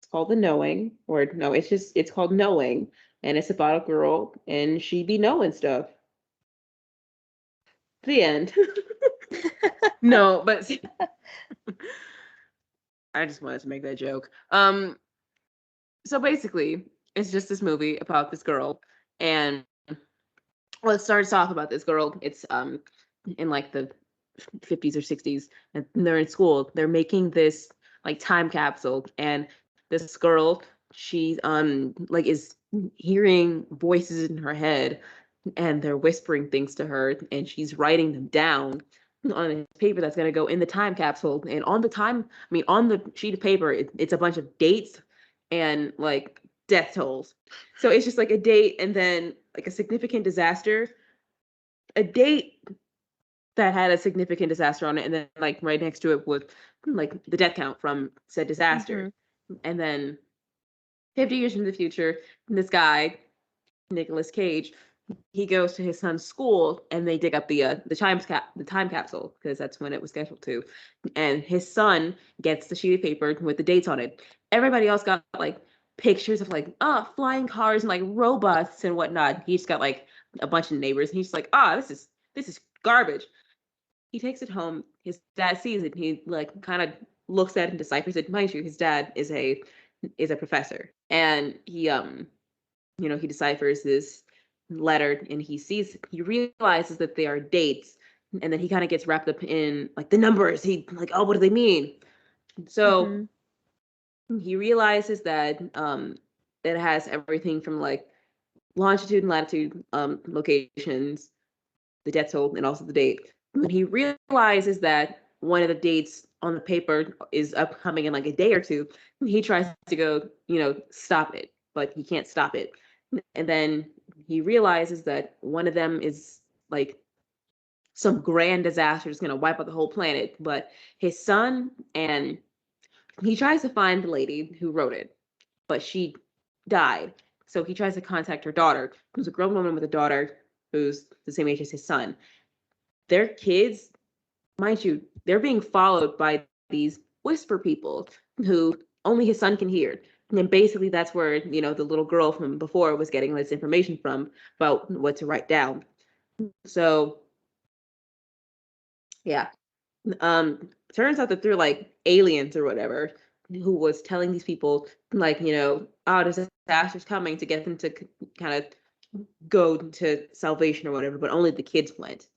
it's called The Knowing, or no, it's called Knowing, and it's about a girl and she be knowing stuff. The end. No, but I just wanted to make that joke. So basically, it's just this movie about this girl, and well, it starts off about this girl. It's in like the 50s or 60s, and they're in school. They're making this like time capsule, and this girl, she's like is hearing voices in her head, and they're whispering things to her, and she's writing them down on a paper that's going to go in the time capsule. And on the time, I mean, on the sheet of paper, it's a bunch of dates and like death tolls. So it's just like a date and then like a significant disaster, a date that had a significant disaster on it, and then like right next to it with like the death count from said disaster. Hmm. And then 50 years into the future, this guy, Nicolas Cage, he goes to his son's school and they dig up the time capsule because that's when it was scheduled to. And his son gets the sheet of paper with the dates on it. Everybody else got like pictures of like flying cars and like robots and whatnot. He's got like a bunch of neighbors, and he's like, this is garbage. He takes it home. His dad sees it. And he like kind of looks at it and deciphers it. Mind you, his dad is a professor, and he he deciphers this letter, and he realizes that they are dates, and then he kind of gets wrapped up in like the numbers. He like, oh, what do they mean? So he realizes that it has everything from like longitude and latitude locations, the death toll, and also the date. When he realizes that one of the dates on the paper is upcoming in like a day or two, he tries to go, stop it, but he can't stop it. And then he realizes that one of them is like some grand disaster is going to wipe out the whole planet, but his son, and he tries to find the lady who wrote it, but she died. So he tries to contact her daughter, who's a grown woman with a daughter who's the same age as his son. Their kids, mind you, they're being followed by these whisper people who only his son can hear. And then basically that's where, the little girl from before was getting this information from about what to write down. So, yeah. Turns out that they're like aliens or whatever, who was telling these people like, oh, disaster's coming, to get them to kind of go to salvation or whatever, but only the kids went.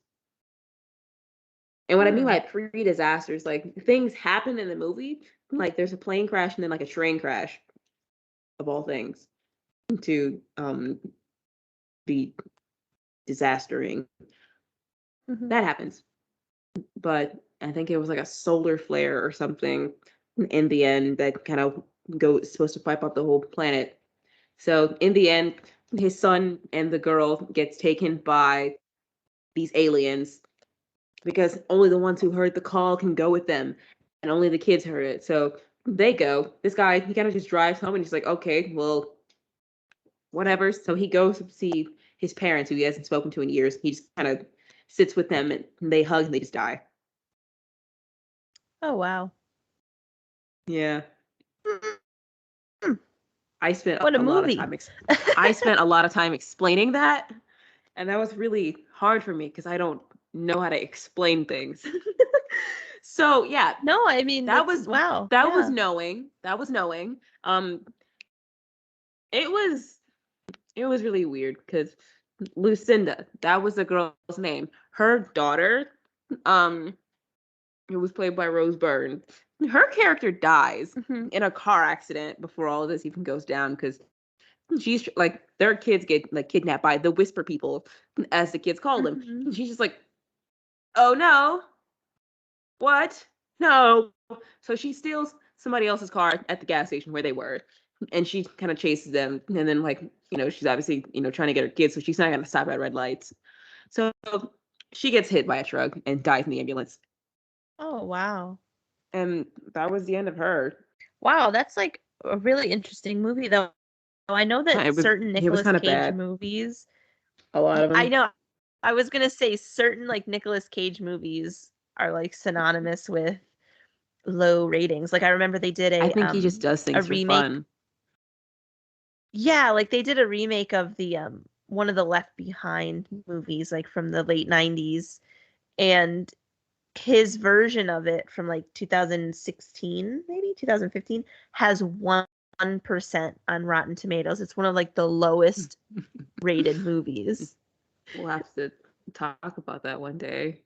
And what I mean by pre-disasters, like things happen in the movie, like there's a plane crash and then like a train crash, of all things, to be disastering. That happens. But I think it was like a solar flare or something in the end that kind of supposed to wipe out the whole planet. So in the end, his son and the girl gets taken by these aliens, because only the ones who heard the call can go with them, and only the kids heard it. So they go. This guy, he kind of just drives home, and he's like, okay, well, whatever. So he goes to see his parents, who he hasn't spoken to in years. He just kind of sits with them, and they hug, and they just die. Oh, wow. Yeah. I spent What a lot of movie. time. I spent a lot of time explaining that, and that was really hard for me because I don't know how to explain things. So yeah, No, I mean that was wow. That was knowing. That was knowing. It was really weird because Lucinda, that was the girl's name. Her daughter, who was played by Rose Byrne, her character dies in a car accident before all of this even goes down, because she's like, their kids get like kidnapped by the whisper people, as the kids call them. And she's just like, oh no, what? No. So she steals somebody else's car at the gas station where they were, and she kind of chases them. And then like, she's obviously, trying to get her kids, so she's not gonna stop at red lights. So she gets hit by a truck and dies in the ambulance. Oh, wow. And that was the end of her. Wow, that's like a really interesting movie, though. I know that certain Nicolas Cage bad. movies, A lot of them. I know, I was gonna say certain like Nicolas Cage movies are like synonymous with low ratings. Like I remember they did I think he just does things for fun. Yeah, like they did a remake of the one of the Left Behind movies, like from the late 90s, and his version of it from like 2016, maybe 2015, has 1% on Rotten Tomatoes. It's one of like the lowest rated movies. We'll have to talk about that one day.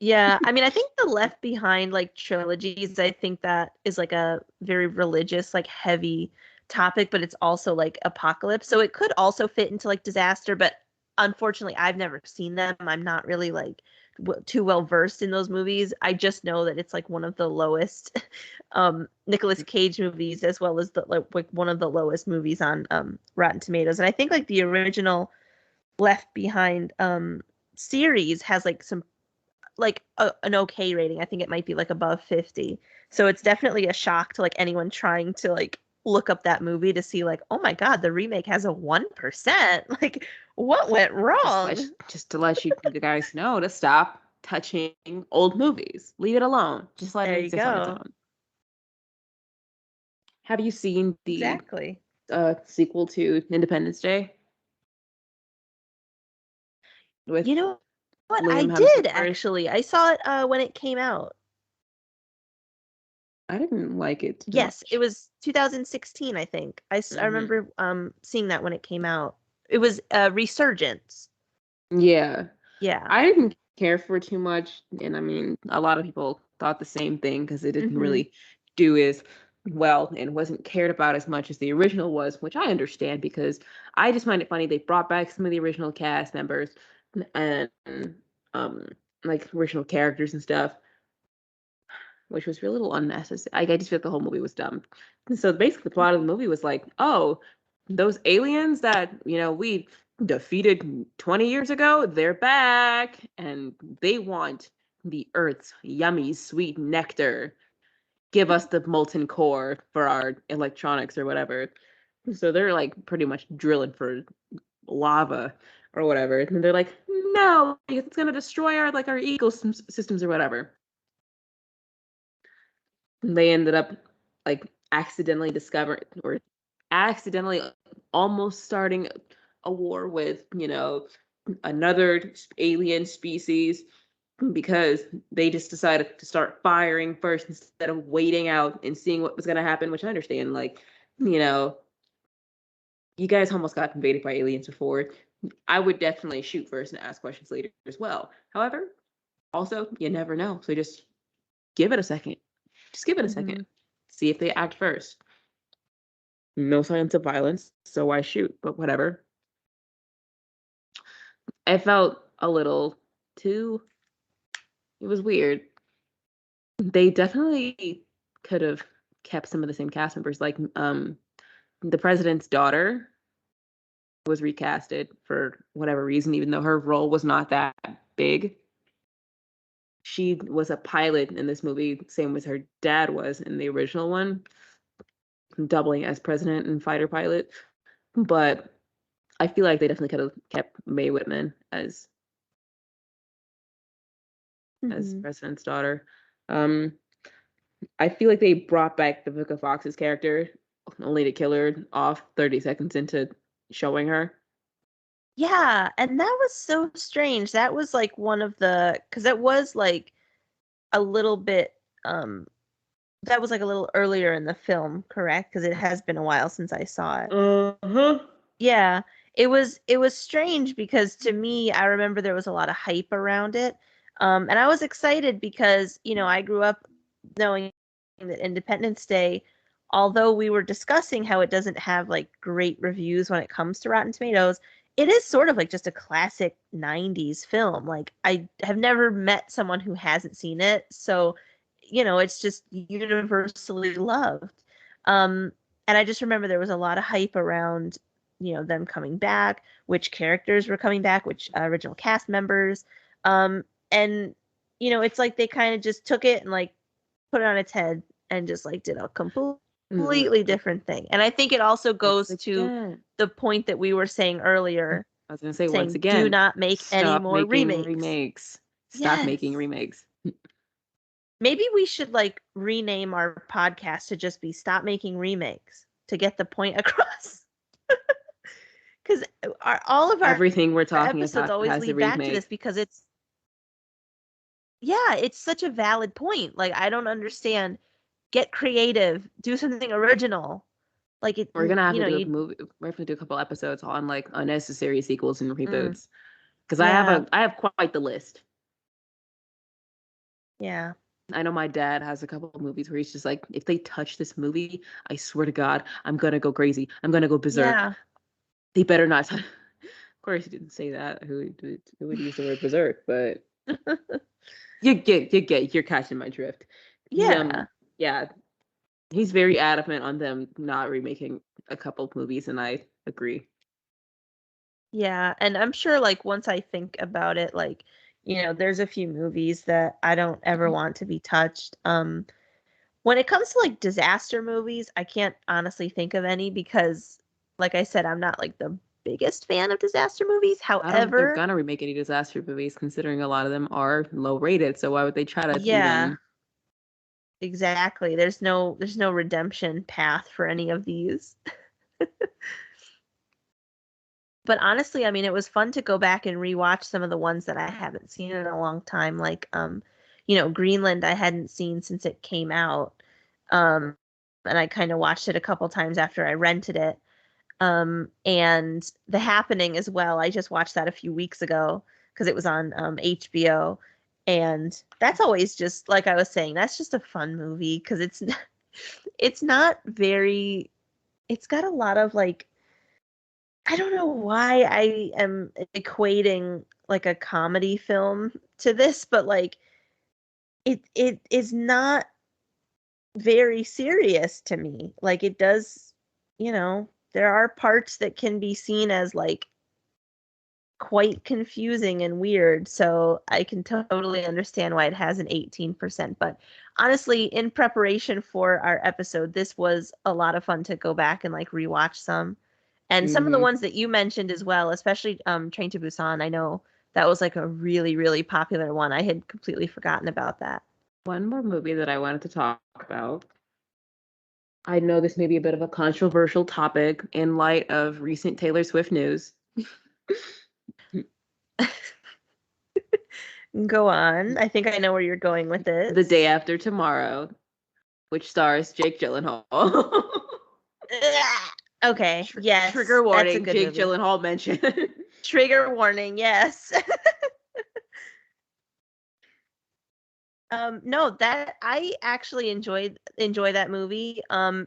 Yeah, I mean, I think the Left Behind like trilogies, I think that is like a very religious, like heavy topic, but it's also like apocalypse. So it could also fit into like disaster, but unfortunately, I've never seen them. I'm not really like too well versed in those movies. I just know that it's like one of the lowest Nicolas Cage movies, as well as the like one of the lowest movies on Rotten Tomatoes. And I think like the original Left Behind series has like some like an okay rating. I think it might be like above 50. So it's definitely a shock to like anyone trying to like look up that movie to see like, oh my God, the remake has a 1%. Like, what went wrong? Just to let you guys know to stop touching old movies. Leave it alone. Just let it exist on its own. Have you seen the sequel to Independence Day with You know what? I Liam did Hemsworth. actually. I saw it when it came out. I didn't like it too Yes, it much. was 2016, I think. I Mhm. remember seeing that when it came out. It was Resurgence. Yeah, Yeah. I didn't care for it too much, and I mean, a lot of people thought the same thing because it didn't Mm-hmm. really do as well and wasn't cared about as much as the original was, which I understand because I just find it funny they brought back some of the original cast members and um like original characters and stuff, which was a little unnecessary. I just feel like the whole movie was dumb. And so basically, the plot of the movie was like, oh, those aliens that we defeated 20 years ago, they're back, and they want the Earth's yummy, sweet nectar. Give us the molten core for our electronics or whatever. So they're like pretty much drilling for lava or whatever, and they're like, no, because it's gonna destroy our ecosystems or whatever. They ended up like accidentally discovering or accidentally almost starting a war with, another alien species because they just decided to start firing first instead of waiting out and seeing what was going to happen, which I understand. Like, you know, you guys almost got invaded by aliens before. I would definitely shoot first and ask questions later as well. However, also, you never know. So just give it a second. Just give it a second. Mm-hmm. See if they act first. No signs of violence, so why shoot? But whatever. I felt a little too. It was weird. They definitely could have kept some of the same cast members. Like, the president's daughter was recasted for whatever reason, even though her role was not that big. She was a pilot in this movie, same as her dad was in the original one, doubling as president and fighter pilot. But I feel like they definitely could have kept Mae Whitman as Mm-hmm. president's daughter. Um, I feel like they brought back the Vivica Fox's character only to kill her off 30 seconds into showing her. Yeah, and that was so strange. That was like one of the, because it was like a little bit that was like a little earlier in the film, correct? Because it has been a while since I saw it. Uh-huh. Yeah, it was strange because to me, I remember there was a lot of hype around it. And I was excited because, I grew up knowing that Independence Day, although we were discussing how it doesn't have like great reviews when it comes to Rotten Tomatoes, it is sort of like just a classic 90s film. Like I have never met someone who hasn't seen it, so it's just universally loved. Um, and I just remember there was a lot of hype around them coming back, which characters were coming back, which original cast members. And it's like they kind of just took it and like put it on its head and just like did a Mm, completely different thing. And I think it also Once goes to again, the point that we were saying earlier, I was gonna say once saying do again, not make any stop more making remakes. remakes. Stop making Yes. remakes. Maybe we should like rename our podcast to just be Stop Making Remakes to get the point across. Because all of our Everything we're talking episodes about always has a lead back to this remake. because it's such a valid point. Like, I don't understand. Get creative, do something original. Like, We're gonna have to do a you, movie. We're have to do a couple episodes on like unnecessary sequels and mm, reboots because yeah, I have quite the list. yeah, I know my dad has a couple of movies where he's just like, if they touch this movie, I swear to God, I'm gonna go crazy. I'm gonna go berserk. yeah. They better not. Of course, he didn't say that. Who would use the word berserk? But you're catching my drift. He Yeah. yeah, he's very adamant on them not remaking a couple of movies, and I agree. Yeah, and I'm sure like once I think about it, like, there's a few movies that I don't ever want to be touched. When it comes to like disaster movies, I can't honestly think of any because like I said, I'm not like the biggest fan of disaster movies. I don't think they're However, gonna remake any disaster movies, considering a lot of them are low rated. So why would they try to yeah, even? exactly. There's no redemption path for any of these. But honestly, I mean, it was fun to go back and rewatch some of the ones that I haven't seen in a long time. Like, Greenland I hadn't seen since it came out. Um, and I kind of watched it a couple times after I rented it. And The Happening as well. I just watched that a few weeks ago because it was on HBO. And that's always just like I was saying, that's just a fun movie because it's not very, it's got a lot of like, I don't know why I am equating like a comedy film to this, but like it is not very serious to me. Like it does, there are parts that can be seen as like quite confusing and weird. So I can totally understand why it has an 18%. But honestly, in preparation for our episode, this was a lot of fun to go back and like rewatch some. And some of the Mm-hmm. ones that you mentioned as well, especially Train to Busan, I know that was like a really, really popular one. I had completely forgotten about that. One more movie that I wanted to talk about. I know this may be a bit of a controversial topic in light of recent Taylor Swift news. Go on. I think I know where you're going with The Day this. After Tomorrow, which stars Jake Gyllenhaal. Okay, yes, Trigger that's a warning, good Jake movie. Gyllenhaal mentioned. Trigger warning, yes. No, that I actually enjoy that movie.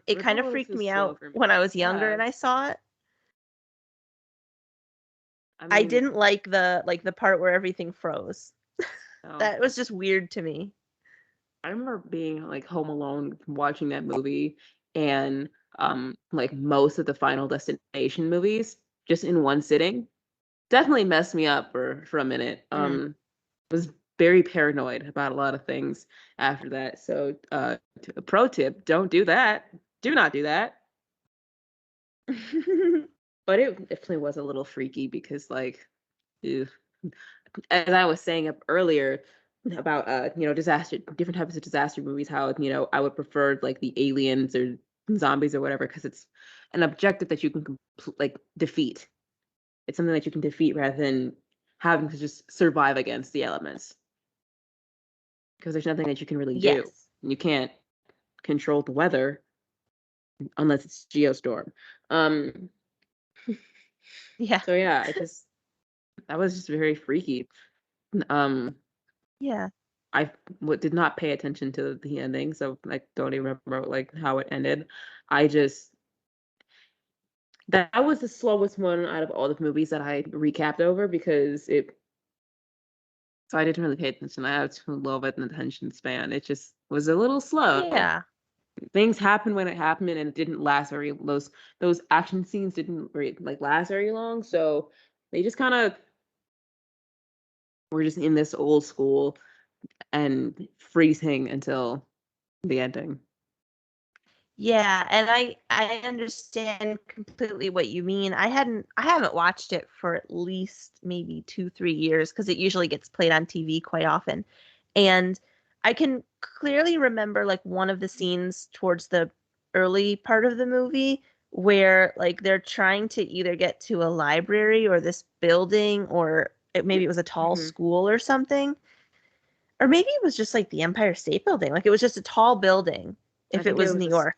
It kind of River was freaked just me slow out for me. when I was younger Yeah, and I saw it. I I mean, didn't like the part where everything froze. no. That was just weird to me. I remember being like home alone watching that movie and like most of the Final Destination movies just in one sitting. Definitely messed me up for a minute. Mm. Was very paranoid about a lot of things after that. So a pro tip, don't do that. Do not do that. But it definitely was a little freaky because like ew. As I was saying up earlier about disaster different types of disaster movies, how I would prefer like the aliens or zombies or whatever because it's an objective that you can like defeat. It's something that you can defeat rather than having to just survive against the elements because there's nothing that you can really do. Yes. You can't control the weather unless it's Geostorm. Um, Yeah. so yeah, that was just very freaky. Um, Yeah. I did not pay attention to the ending, so I don't even remember like how it ended. I just that was the slowest one out of all the movies that I recapped over because it. So I didn't really pay attention. I have too low of an attention span. It just was a little slow. Yeah. Things happened when it happened, and it didn't last very. Those action scenes didn't like last very long, so they just kind of were just in this old school and freezing until the ending. Yeah, and I understand completely what you mean. I haven't watched it for at least maybe 2, 3 years because it usually gets played on TV quite often. And I can clearly remember like one of the scenes towards the early part of the movie where like they're trying to either get to a library or this building or maybe it was a tall Hmm. school or something. Or maybe it was just like the Empire State Building. Like it was just a tall building I if it think it was was New York.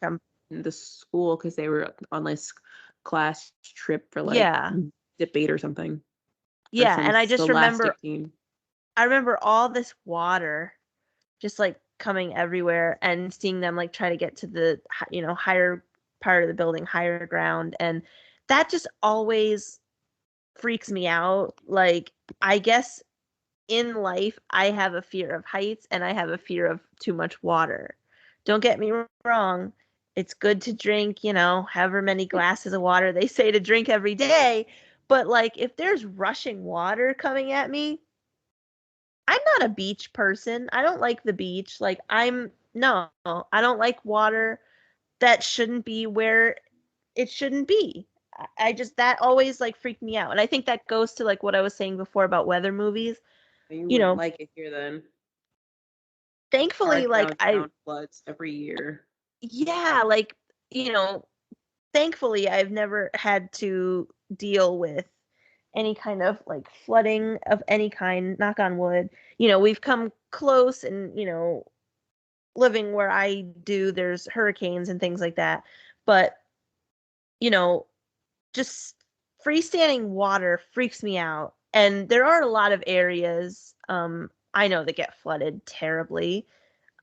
the school because they were on this class trip for like Yeah. debate or something for Yeah, some and scholastic team. I remember all this water just like coming everywhere and seeing them like try to get to the higher part of the building, higher ground, and that just always freaks me out. Like I guess in life I have a fear of heights and I have a fear of too much water. Don't get me wrong. It's good to drink, however many glasses of water they say to drink every day. But like if there's rushing water coming at me, I'm not a beach person. I don't like the beach. Like no, I don't like water that shouldn't be where it shouldn't be. I just that always like freaked me out. And I think that goes to like what I was saying before about weather movies. You You wouldn't know, like it here then. thankfully Hard like downtown floods every year. yeah, like, you know, thankfully I've never had to deal with any kind of like flooding of any kind, knock on wood. We've come close, and living where I do, there's hurricanes and things like that. But, you know, just freestanding water freaks me out. And there are a lot of areas I know that get flooded terribly.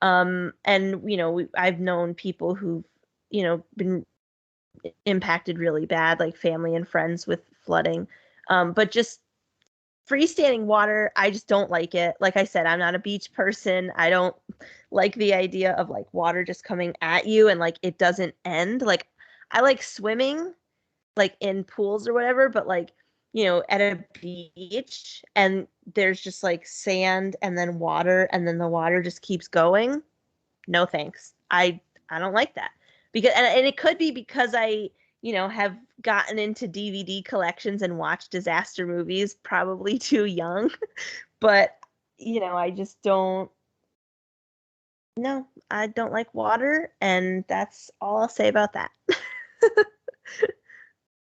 And I've known people who've been impacted really bad, like family and friends with flooding. But just freestanding water, I just don't like it. Like I said, I'm not a beach person. I don't like the idea of like water just coming at you and like it doesn't end. Like I like swimming like in pools or whatever, but like at a beach and there's just like sand and then water and then the water just keeps going. No thanks. I don't like that. Because and it could be because I have gotten into DVD collections and watched disaster movies probably too young. But I just don't. No, I don't like water, and that's all I'll say about that.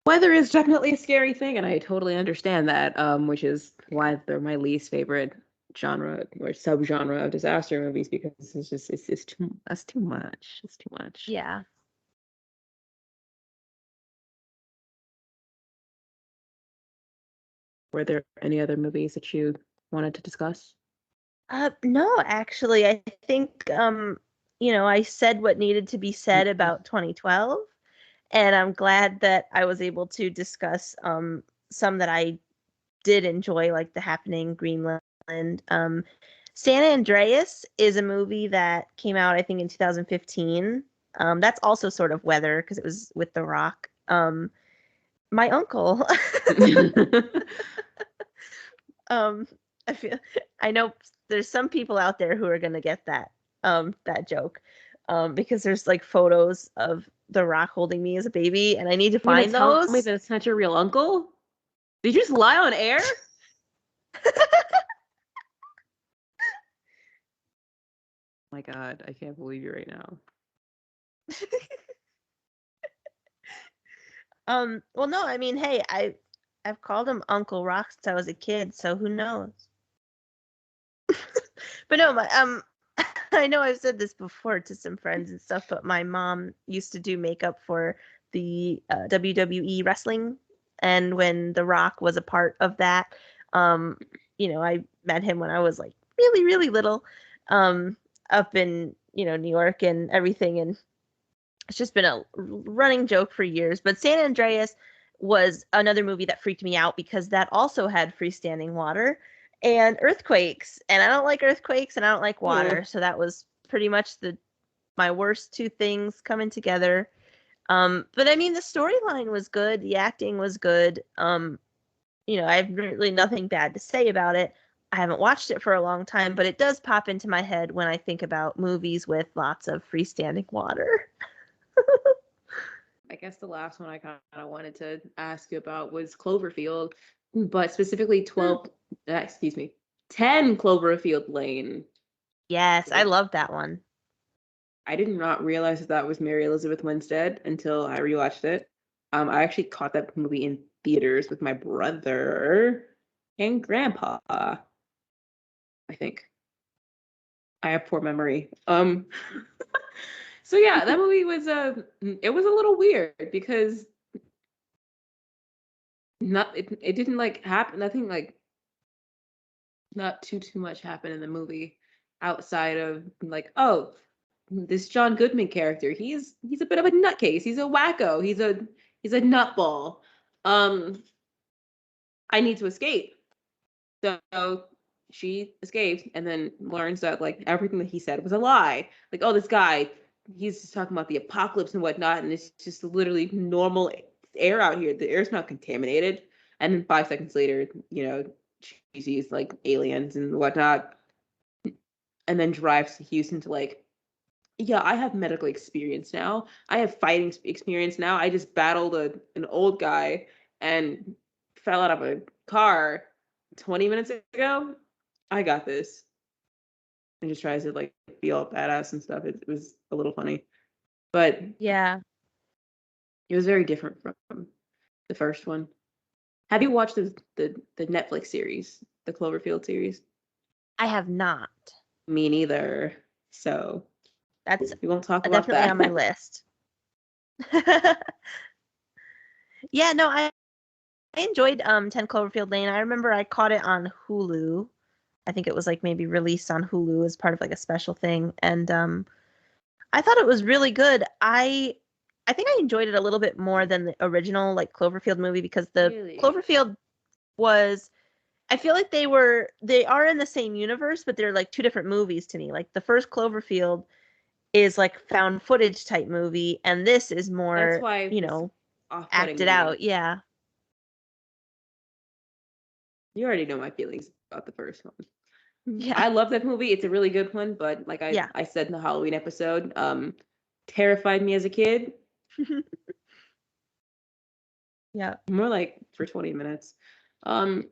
Weather is definitely a scary thing, and I totally understand that, which is why they're my least favorite genre or subgenre of disaster movies, because it's too that's too much. It's too much. Yeah. Were there any other movies that you wanted to discuss? No, actually, I think I said what needed to be said about 2012, and I'm glad that I was able to discuss some that I did enjoy, like The Happening, Greenland. San Andreas is a movie that came out, I think, in 2015. That's also sort of weather because it was with The Rock. My uncle. um, I know there's some people out there who are gonna get that joke, because there's like photos of The Rock holding me as a baby, and I need to You're gonna find tell me those. that it's not your real uncle? Did you just lie on air? My God, I can't believe you right now. Well, no, I mean, hey, I've called him Uncle Rock since I was a kid, so who knows? But no, I know I've said this before to some friends and stuff, but my mom used to do makeup for the WWE wrestling, and when The Rock was a part of that, I met him when I was like really, really little, up in New York and everything, and it's just been a running joke for years. But San Andreas was another movie that freaked me out because that also had freestanding water and earthquakes. And I don't like earthquakes and I don't like water. So that was pretty much my worst two things coming together. But I mean, the storyline was good. The acting was good. I have really nothing bad to say about it. I haven't watched it for a long time, but it does pop into my head when I think about movies with lots of freestanding water. I guess the last one I kind of wanted to ask you about was Cloverfield, but specifically 10 Cloverfield Lane. Yes, I love that one. I did not realize that was Mary Elizabeth Winstead until I rewatched it. I actually caught that movie in theaters with my brother and grandpa, I think. I have poor memory. So yeah, that movie was it was a little weird because it didn't like happen, nothing like, not too much happened in the movie outside of like, oh, this John Goodman character, he's a bit of a nutcase, he's a wacko, he's a nutball. I need to escape. So she escapes and then learns that like everything that he said was a lie. Like, oh, this guy, he's just talking about the apocalypse and whatnot, and it's just literally normal air out here. The air's not contaminated. And then 5 seconds later, she sees like aliens and whatnot, and then drives to Houston to like, yeah, I have medical experience now. I have fighting experience now. I just battled an old guy and fell out of a car 20 minutes ago. I got this. And just tries to like be all badass and stuff. It was a little funny. But Yeah. It was very different from the first one. Have you watched the Netflix series, the Cloverfield series? I have not. Me neither. So That's we won't talk about definitely that. on my list. Yeah, no, I enjoyed 10 Cloverfield Lane. I remember I caught it on Hulu. I think it was like maybe released on Hulu as part of like a special thing, and I thought it was really good. I think I enjoyed it a little bit more than the original like Cloverfield movie because the Really? Cloverfield was I feel like they are in the same universe, but they're like two different movies to me. Like the first Cloverfield is like found footage type movie, and this is That's more, why it was off-putting acted to me. out. Yeah. You already know my feelings about the first one. Yeah. I love that movie. It's a really good one, but like Yeah. I said in the Halloween episode, terrified me as a kid. Yeah. More like for 20 minutes. Um,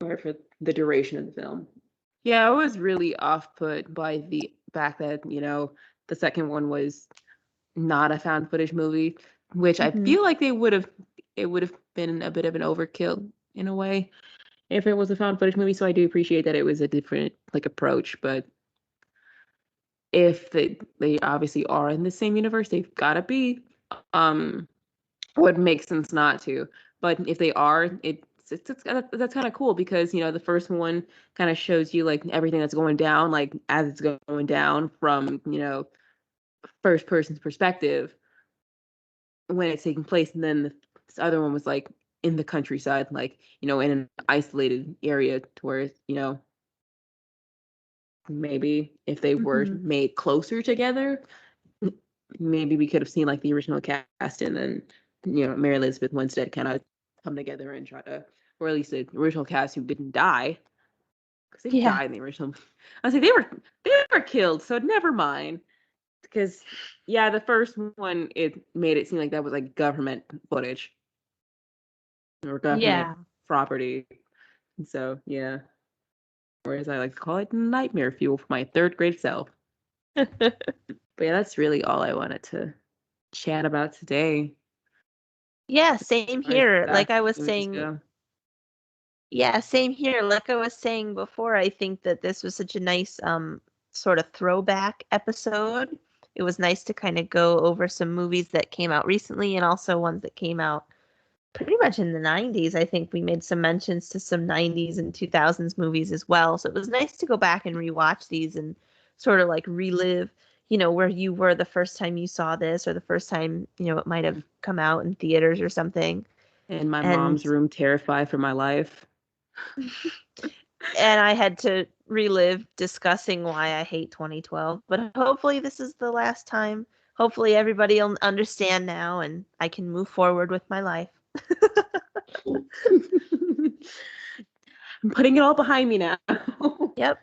or for the duration of the film. Yeah, I was really off put by the fact that, the second one was not a found footage movie, which I Mhm. feel like it would have been a bit of an overkill in a way if it was a found footage movie. So I do appreciate that it was a different like approach, but if they obviously are in the same universe, they've gotta be. Would make sense not to. But if they are, that's kind of cool because the first one kind of shows you like everything that's going down, like as it's going down from first person's perspective when it's taking place, and then this other one was like in the countryside, like in an isolated area, to where maybe if they were Mhm. made closer together, maybe we could have seen like the original cast, and then Mary Elizabeth Winstead kind of come together and try to, or at least the original cast who didn't die, because they Yeah. died in the original. I say they were killed, so never mind. Because yeah, the first one it made it seem like that was like government footage or government Yeah. property. So yeah, whereas I like to call it nightmare fuel for my third grade self. But yeah, that's really all I wanted to chat about today. Yeah, same As here. far as Like I was movies saying, go. yeah, same here. Like I was saying before, I think that this was such a nice sort of throwback episode. It was nice to kind of go over some movies that came out recently and also ones that came out pretty much in the 90s. I think we made some mentions to some 90s and 2000s movies as well. So it was nice to go back and rewatch these and sort of like relive, where you were the first time you saw this or the first time, it might have come out in theaters or something. In my And mom's room, terrified for my life. and I had to relive discussing why I hate 2012. But hopefully this is the last time. Hopefully everybody will understand now and I can move forward with my life. I'm putting it all behind me now. Yep,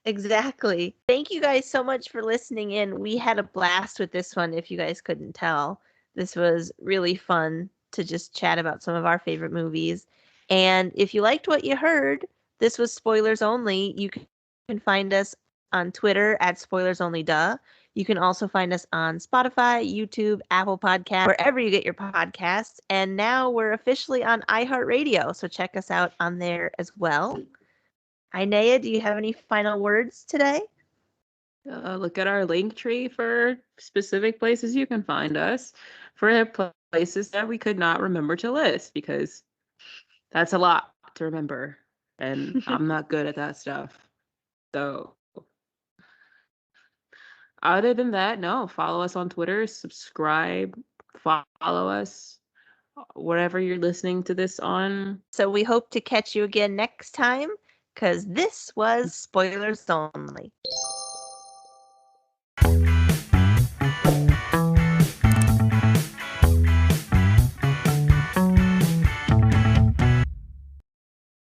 exactly. Thank you guys so much for listening in. We had a blast with this one, if you guys couldn't tell. This was really fun to just chat about some of our favorite movies. And if you liked what you heard, this was Spoilers Only. You can find us on Twitter at Spoilers Only Duh. You can also find us on Spotify, YouTube, Apple Podcasts, wherever you get your podcasts. And now we're officially on iHeartRadio, so check us out on there as well. Inea, do you have any final words today? Look at our link tree for specific places you can find us, for places that we could not remember to list, because that's a lot to remember, and I'm not good at that stuff. So other than that, no, follow us on Twitter, subscribe, follow us wherever you're listening to this on. So we hope to catch you again next time because this was Spoilers Only.